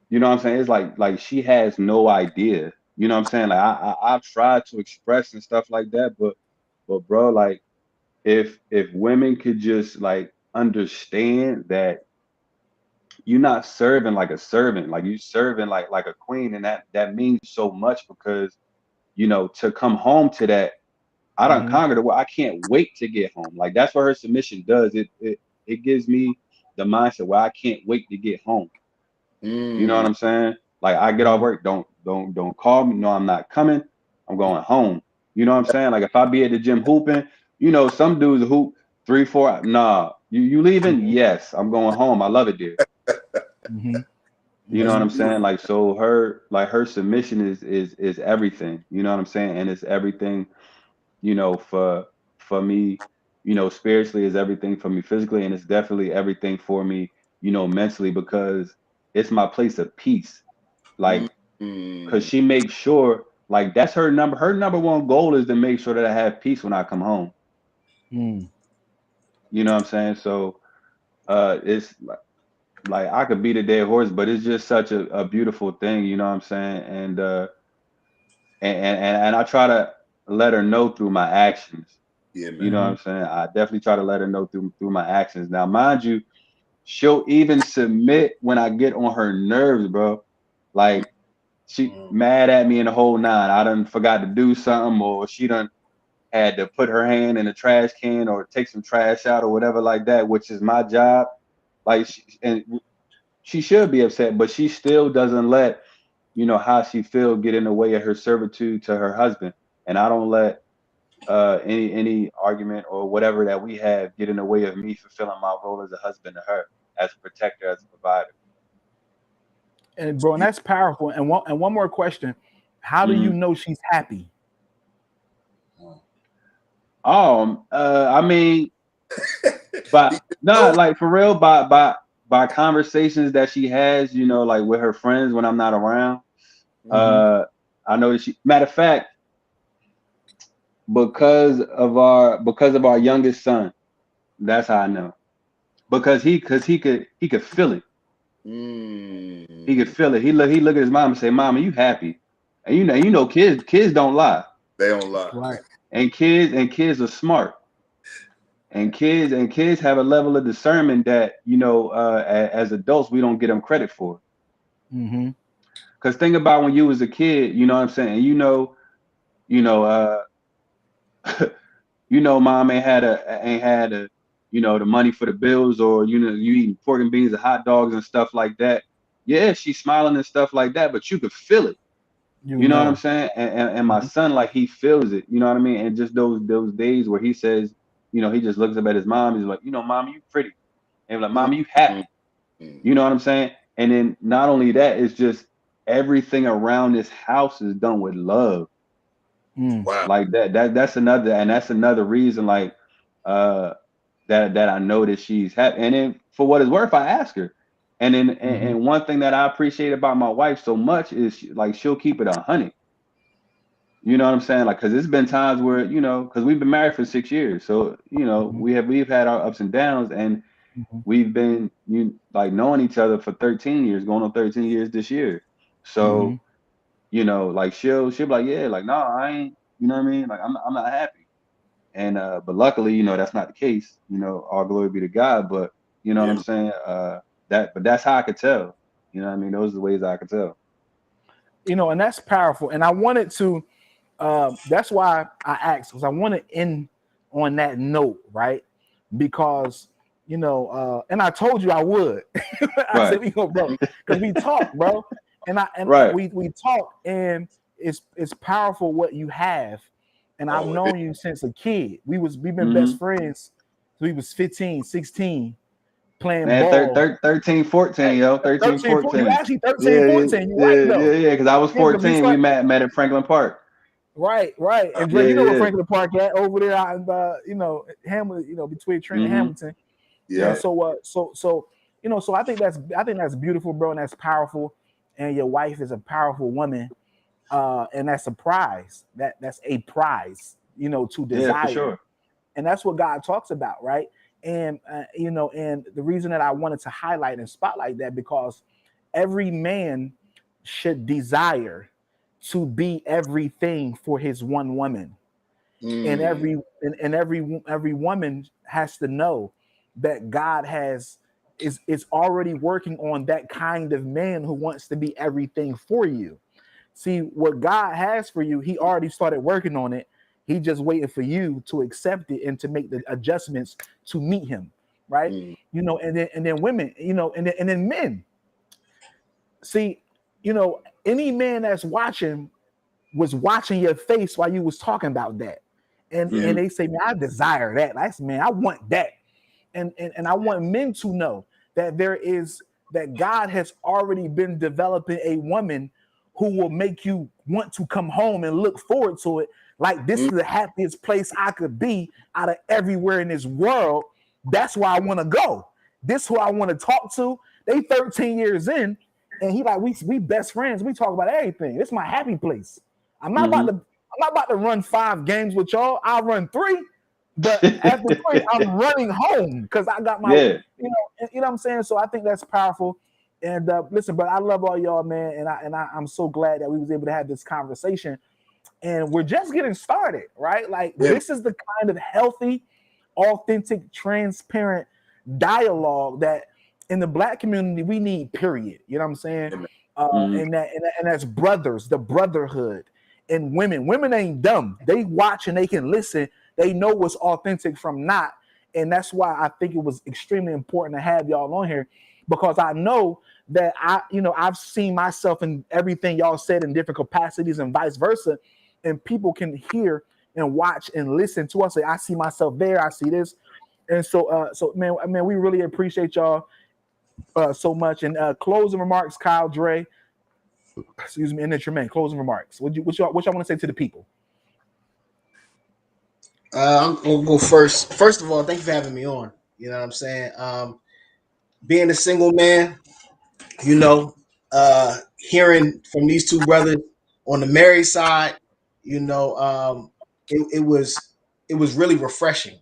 you know what I'm saying? It's like she has no idea. You know what I'm saying? Like I've tried to express and stuff like that, but bro, like if women could just like understand that you're not serving like a servant, like you serving like a queen, and that means so much because you know to come home to that. I don't Mm-hmm. conquer the world. I can't wait to get home. Like that's what her submission does. It gives me the mindset where I can't wait to get home. You know what Mm. I'm saying? Like I get off Mm-hmm. work, don't call me. No, I'm not coming. I'm going home. You know what I'm saying? Like if I be at the gym hooping, you know, some dudes hoop 3, 4. Nah, you leaving? Yes, I'm going home. I love it there. Mm-hmm. You know That's what Mm-hmm. I'm saying? beautiful. Like so her submission is everything. You know what I'm saying? And it's everything, you know, for me, you know, spiritually is everything for me physically, and it's definitely everything for me, you know, mentally because it's my place of peace. Mm. Like because Mm. she makes sure like that's her number one goal is to make sure that I have peace when I come home. Mm-hmm. You know what I'm saying? So it's like I could beat a dead horse, but it's just such a beautiful thing, you know what I'm saying? And I try to let her know through my actions. Yeah, You know man. what I'm saying? I definitely try to let her know through my actions. Now, mind you, she'll even submit when I get on her nerves, bro. Like she Mm. mad at me in the whole nine. I done forgot to do something, or she done had to put her hand in a trash can or take some trash out or whatever like that, which is my job. Like, and she should be upset, but she still doesn't let you know how she feel get in the way of her servitude to her husband. And I don't let any argument or whatever that we have get in the way of me fulfilling my role as a husband to her, as a protector, as a provider. And bro, and that's powerful. And one more question: how do you Hmm. know she's happy? I mean, but Oh, not like for real, by conversations that she has, you know, like with her friends when I'm not around. Mm-hmm. Uh, I know that she. Matter of fact, because of our youngest son, that's how I know. Because he could feel it. He could feel it. He look at his mom and say, "Mama, you happy?" And you know, kids don't lie. They don't lie. Right. And kids are smart. And kids have a level of discernment that, you know, as adults we don't get them credit for. Mm-hmm. Because think about when you was a kid, you know what I'm saying? You know, you know, mom ain't had a, you know, the money for the bills, or you know, you eating pork and beans and hot dogs and stuff like that. Yeah, she's smiling and stuff like that, but you could feel it. You You know what I'm know. saying? And my Mm-hmm. son, like, he feels it. You know what I mean? And just those days where he says, you know, he just looks up at his mom. He's like, you know, mom, you pretty. And like, mom, you happy. You know what I'm saying? And then not only that, it's just everything around this house is done with love. Mm. Wow. Like that's another reason, like, uh that I know that she's happy. And then for what it's worth, I ask her. And then Mm-hmm. and one thing that I appreciate about my wife so much is like she'll keep it 100. You know what I'm saying? Like, because it's been times where, you know, because we've been married for 6 years, so you know Mm-hmm. we've had our ups and downs, and Mm-hmm. we've been like knowing each other for 13 years, going on 13 years this year. Mm-hmm. So you know, like she'll be like, yeah, like, no, I ain't, you know what I mean? Like, I'm not happy. And but luckily, you know, that's not the case. You know, all glory be to God. But you know what Yeah. I'm saying? But that's how I could tell. You know what I mean? Those are the ways I could tell. You know, and that's powerful. And I wanted to. That's why I asked, because I want to end on that note, right? Because and I told you I would. I Right. said, bro, because we talk, bro, and Right. we talk, and it's powerful what you have. And I've Oh, it is. known you since a kid. We've been Hmm. best friends. So we was 15, 16, playing Man, ball. 13, 14, Hey, yo, 13, 13, 14, you 14. actually 13, Yeah, 14. You right yeah, yeah, though. yeah. Because I was Yeah, because we 14, we start. met at Franklin Park. Right, right. And Dre, Yeah, you know where yeah. Franklin Park at over there out in Hamilton, between Trent and Hmm. Hamilton. And Yeah. Yep. so I think that's beautiful, bro, and that's powerful. And your wife is a powerful woman. And that's a prize. That's a prize, to Yeah, for desire. sure. And that's what God talks about, right? And and the reason that I wanted to highlight and spotlight that, because every man should desire to be everything for his one woman, and Mm. every woman has to know that God is already working on that kind of man who wants to be everything for you. See, what God has for you, he already started working on it. He just waiting for you to accept it and to make the adjustments to meet him, right? Mm. And then women, and then men. See, any man that's watching was watching your face while you was talking about that. And Yeah. Hmm. they say, man, I desire that. That's, man, I want that. And I want men to know that that God has already been developing a woman who will make you want to come home and look forward to it. Like, this is Mm. the happiest place I could be out of everywhere in this world. That's where I want to go. This is who I want to talk to. They 13 years in, and he like, we best friends. We talk about everything. It's my happy place. I'm not about Hmm. to I'm not about to run 5 games with y'all. I'll run 3. But after 3, I'm running home because I got my, Yeah. what I'm saying. So I think that's powerful. And listen, but I love all y'all, man, I'm so glad that we was able to have this conversation. And we're just getting started, right? Like, Yeah. this is the kind of healthy, authentic, transparent dialogue that in the Black community we need. Period. You know what I'm saying? Man. Hmm. And that's brothers, the brotherhood, and women. Women ain't dumb. They watch and they can listen. They know what's authentic from not. And that's why I think it was extremely important to have y'all on here, because I know that I've seen myself in everything y'all said in different capacities and vice versa. And people can hear and watch and listen to us. Say, I see myself there. I see this. And so man, we really appreciate y'all so much. And closing remarks, Kyle, Dre, excuse me, and then Tremaine, closing remarks. What y'all want to say to the people? I'm gonna go first. First of all, thank you for having me on. You know what I'm saying? Being a single man, you know, hearing from these two brothers on the married side, you know, it was really refreshing.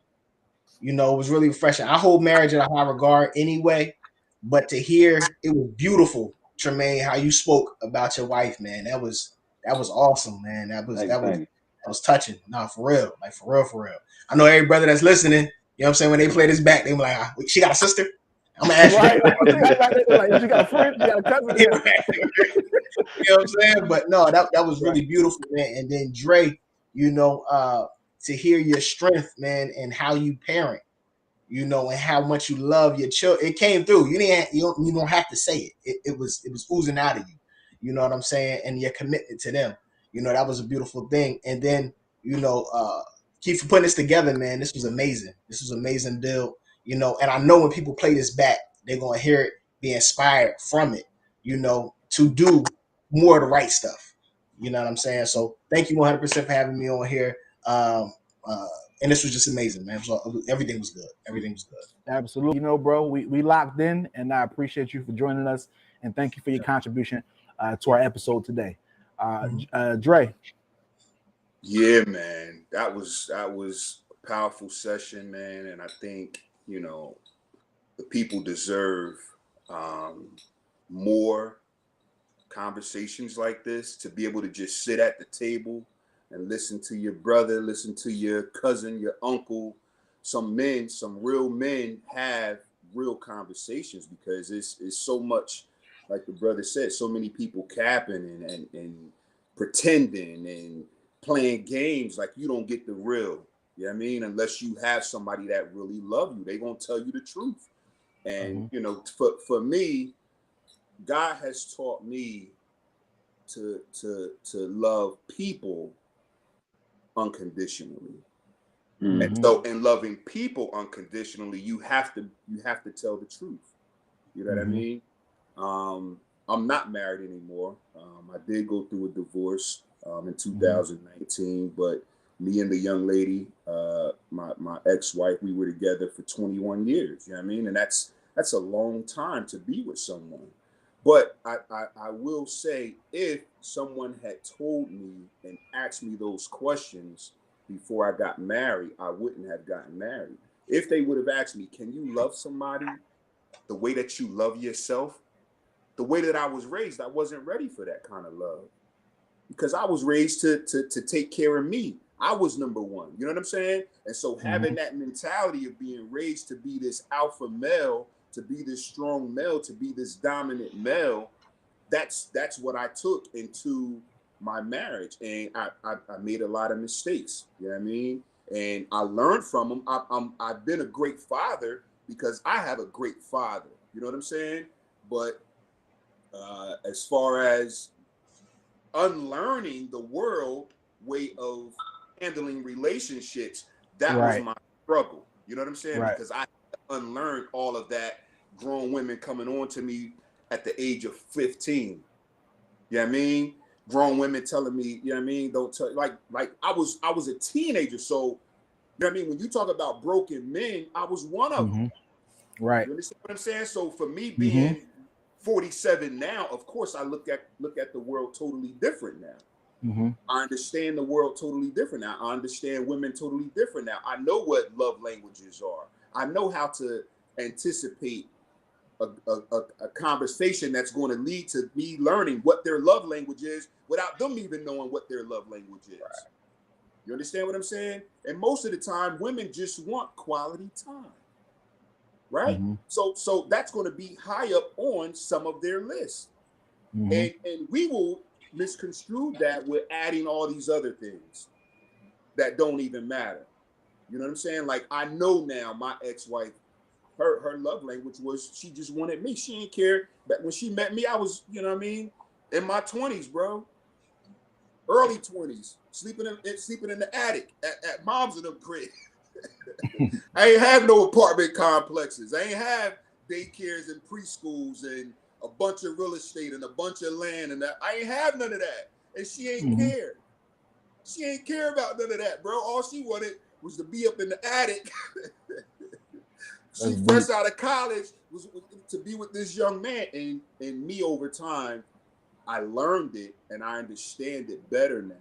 You know, it was really refreshing. I hold marriage in a high regard anyway. But to hear, it was beautiful, Tremaine, how you spoke about your wife, man. That was awesome, man. Thank you. That was touching. Nah, for real. Like for real. I know every brother that's listening, you know what I'm saying, when they play this back, they be like, she got a sister? I'm gonna ask Right. you. Like, you got a friend, you got a cousin. You know what I'm saying? But no, that was really beautiful, man. And then Dre, to hear your strength, man, and how you parent, and how much you love your children. It came through. You don't have to say it. It was oozing out of you. You know what I'm saying? And your commitment to them. That was a beautiful thing. And then, Keith, for putting this together, man, this was amazing. This was an amazing build. And I know when people play this back, they're gonna hear it, be inspired from it, to do more of the right stuff. You know what I'm saying? So thank you 100% for having me on here. And this was just amazing, man. Everything was good. Everything was good. Absolutely. Bro, we locked in, and I appreciate you for joining us, and thank you for your contribution to our episode today. Dre. Yeah, man, that was a powerful session, man, and I think the people deserve more conversations like this, to be able to just sit at the table and listen to your brother, listen to your cousin, your uncle. Some real men have real conversations, because it's so much, like the brother said, so many people capping and pretending and playing games. Like, you don't get the real, you know what I mean? Unless you have somebody that really love you, they gonna tell you the truth. And for me, God has taught me to love people unconditionally. Mm-hmm. And so in loving people unconditionally, you have to tell the truth. You know what I mean? I'm not married anymore. I did go through a divorce in 2019, but me and the young lady, my ex-wife, we were together for 21 years. You know what I mean? And that's a long time to be with someone. But I will say, if someone had told me and asked me those questions before I got married, I wouldn't have gotten married. If they would have asked me, can you love somebody the way that you love yourself? The way that I was raised, I wasn't ready for that kind of love, because I was raised to take care of me. I was number one. You know what I'm saying? And so having that mentality of being raised to be this alpha male, to be this strong male, to be this dominant male, that's what I took into my marriage. And I made a lot of mistakes. You know what I mean? And I learned from them. I've been a great father because I have a great father. You know what I'm saying? But as far as unlearning the world way of handling relationships, that was my struggle. You know what I'm saying? Right. Because I unlearned all of that, grown women coming on to me at the age of 15. You know what I mean? Grown women telling me, you know what I mean, don't tell, like I was a teenager. So, you know what I mean? When you talk about broken men, I was one of them. Right. You understand what I'm saying? So for me being 47 now, of course I look at the world totally different now. I understand the world totally different now. I understand women totally different now. I know what love languages are. I know how to anticipate a conversation that's going to lead to me learning what their love language is without them even knowing what their love language is. Right. You understand what I'm saying? And most of the time, women just want quality time. Right? So that's going to be high up on some of their lists. And we will misconstrue that with adding all these other things that don't even matter. You know what I'm saying? Like, I know now my ex-wife, her love language was, she just wanted me. She didn't care. But when she met me, I was, you know what I mean, in my 20s, bro. Early 20s, sleeping in the attic at mom's in them crib. I ain't have no apartment complexes. I ain't have daycares and preschools and a bunch of real estate and a bunch of land and that. I ain't have none of that. And she ain't care. She ain't care about none of that, bro. All she wanted was to be up in the attic. She fresh out of college was to be with this young man. And me, over time, I learned it and I understand it better now.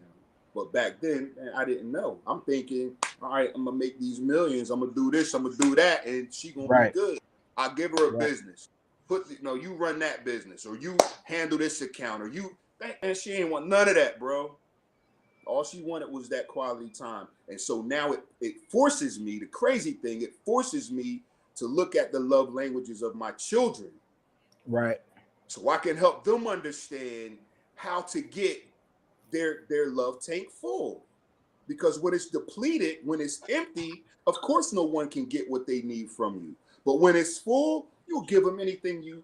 But back then, man, I didn't know. I'm thinking, all right, I'm gonna make these millions. I'm gonna do this. I'm gonna do that, and she gonna be good. I'll give her a business. you run that business, or you handle this account, or and she ain't want none of that, bro. All she wanted was that quality time. And so now it forces me, the crazy thing, it forces me to look at the love languages of my children. Right. So I can help them understand how to get their love tank full. Because when it's depleted, when it's empty, of course no one can get what they need from you. But when it's full, you'll give them anything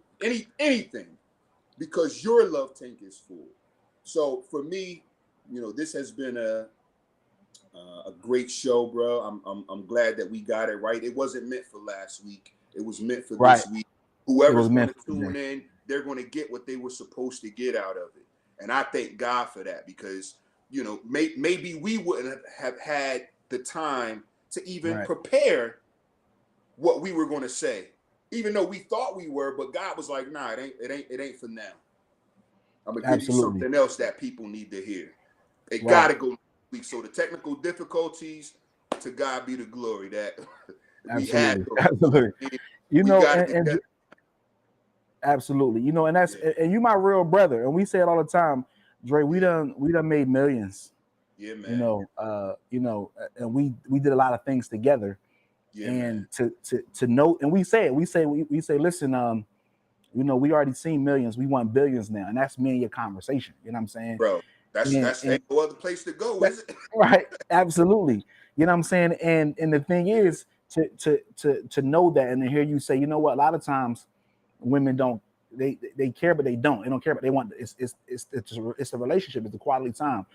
because your love tank is full. So for me, this has been a great show, bro. I'm glad that we got it right. It wasn't meant for last week. It was meant for this week. Whoever's going to tune in, they're going to get what they were supposed to get out of it. And I thank God for that, because, maybe we wouldn't have had the time to even prepare what we were going to say, even though we thought we were, but God was like, nah, it ain't for now. I'm going to give you something else that people need to hear. It got to go next week. So the technical difficulties, to God be the glory that we had. Absolutely. Absolutely. And that's and you my real brother. And we say it all the time, Dre, we done made millions. Yeah, man. And we did a lot of things together. Yeah, and man. to know, and we say, listen, we already seen millions, we want billions now, and that's me and your conversation. You know what I'm saying, bro? That's ain't no other place to go, is it? Right, absolutely. You know what I'm saying, and the thing is to know that, and to hear you say, you know what, a lot of times women don't, they care, but they don't care, but they want, it's a relationship, it's a quality time.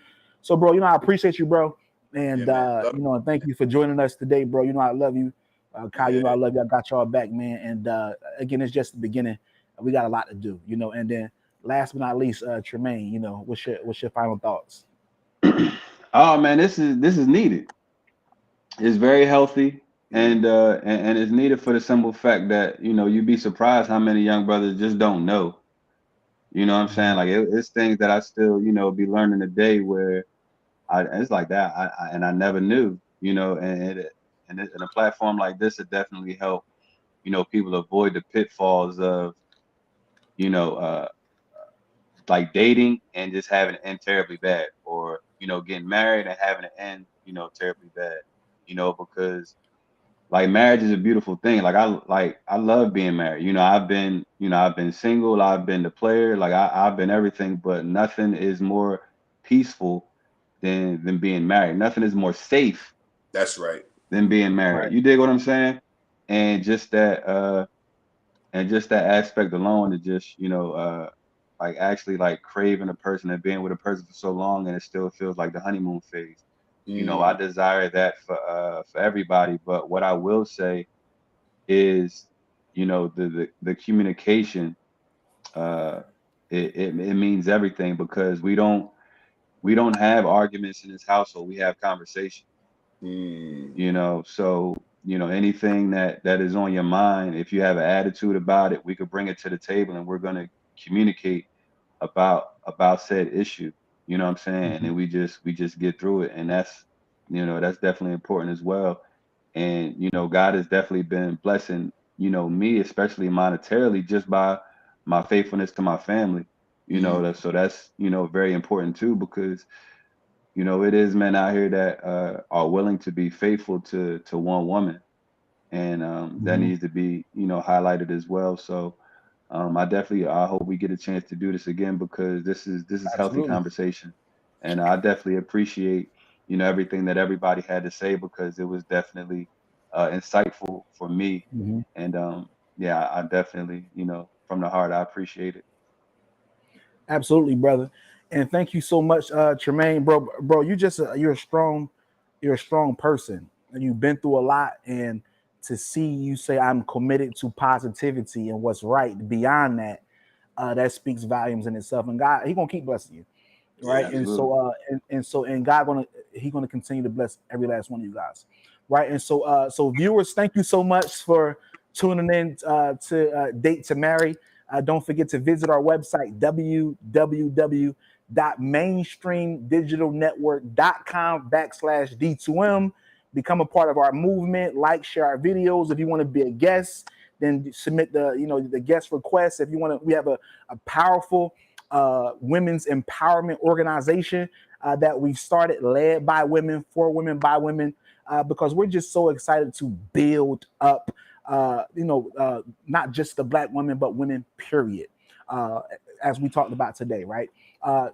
So, bro, I appreciate you, bro. And and thank you for joining us today, bro. I love you, Kyle. I love you. I got y'all back, man. And again, it's just the beginning. We got a lot to do, And then, last but not least, Tremaine, what's your final thoughts? Oh man, this is needed. It's very healthy, and it's needed for the simple fact that you'd be surprised how many young brothers just don't know. You know what I'm saying? Like it's things that I still be learning today where it's like that. I never knew, and a platform like this would definitely help, people avoid the pitfalls of, like dating and just having it end terribly bad, or, getting married and having it end, terribly bad, because like marriage is a beautiful thing. Like I love being married. I've been single, I've been the player, like I've been everything, but nothing is more peaceful than being married. Nothing is more safe. That's right. Than being married. Right. You dig what I'm saying? And just that aspect alone to just, like actually like craving a person and being with a person for so long, and it still feels like the honeymoon phase. I desire that for everybody. But what I will say is, the communication, it means everything, because we don't have arguments in this household. We have conversation. So anything that is on your mind, if you have an attitude about it, we could bring it to the table, and we're going to communicate about said issue. You know what I'm saying? And then we just get through it, and that's definitely important as well. And God has definitely been blessing me, especially monetarily, just by my faithfulness to my family. So that's very important too, because it is men out here that are willing to be faithful to one woman, and that needs to be highlighted as well. So I hope we get a chance to do this again, because this is healthy conversation, and I definitely appreciate everything that everybody had to say, because it was definitely insightful for me, and I definitely from the heart I appreciate it. Absolutely, brother, and thank you so much, Tremaine, bro. You're a strong person, and you've been through a lot, and to see you say I'm committed to positivity and what's right beyond that, that speaks volumes in itself. And God, He gonna keep blessing you, right? Yeah, and God He gonna continue to bless every last one of you guys, right? And so viewers, thank you so much for tuning in to Date to Marry. Don't forget to visit our website, www.mainstreamdigitalnetwork.com/D2M. Become a part of our movement. Like, share our videos. If you want to be a guest, then submit the guest requests. If you want to, we have a powerful women's empowerment organization that we've started, led by women, for women, by women, because we're just so excited to build up, not just the Black women, but women, period, as we talked about today, right?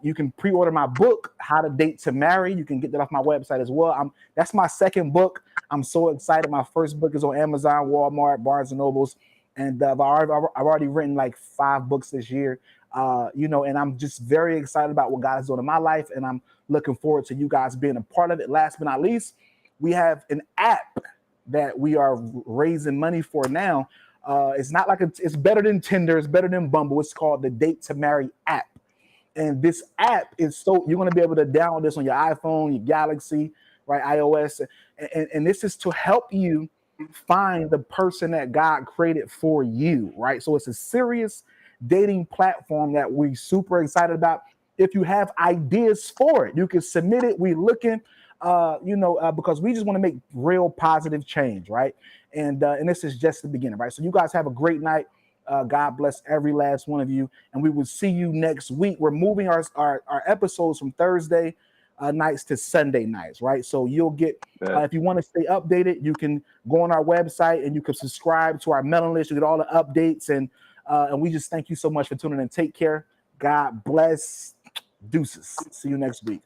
You can pre-order my book, How to Date to Marry. You can get that off my website as well. That's my second book. I'm so excited. My first book is on Amazon, Walmart, Barnes and Nobles, and I've already written like 5 books this year. And I'm just very excited about what God is doing in my life, and I'm looking forward to you guys being a part of it. Last but not least, we have an app that we are raising money for now. It's not like it's better than Tinder, it's better than Bumble. It's called the Date to Marry app. And this app is you're going to be able to download this on your iPhone, your Galaxy, right, iOS. And this is to help you find the person that God created for you, right? So it's a serious dating platform that we're super excited about. If you have ideas for it, you can submit it. We're looking, because we just want to make real positive change, right? And this is just the beginning, right? So you guys have a great night. God bless every last one of you, and we will see you next week. We're moving our episodes from Thursday nights to Sunday nights, right? So you'll get, if you want to stay updated, you can go on our website and you can subscribe to our mailing list. You get all the updates, and we just thank you so much for tuning in. Take care. God bless. Deuces. See you next week.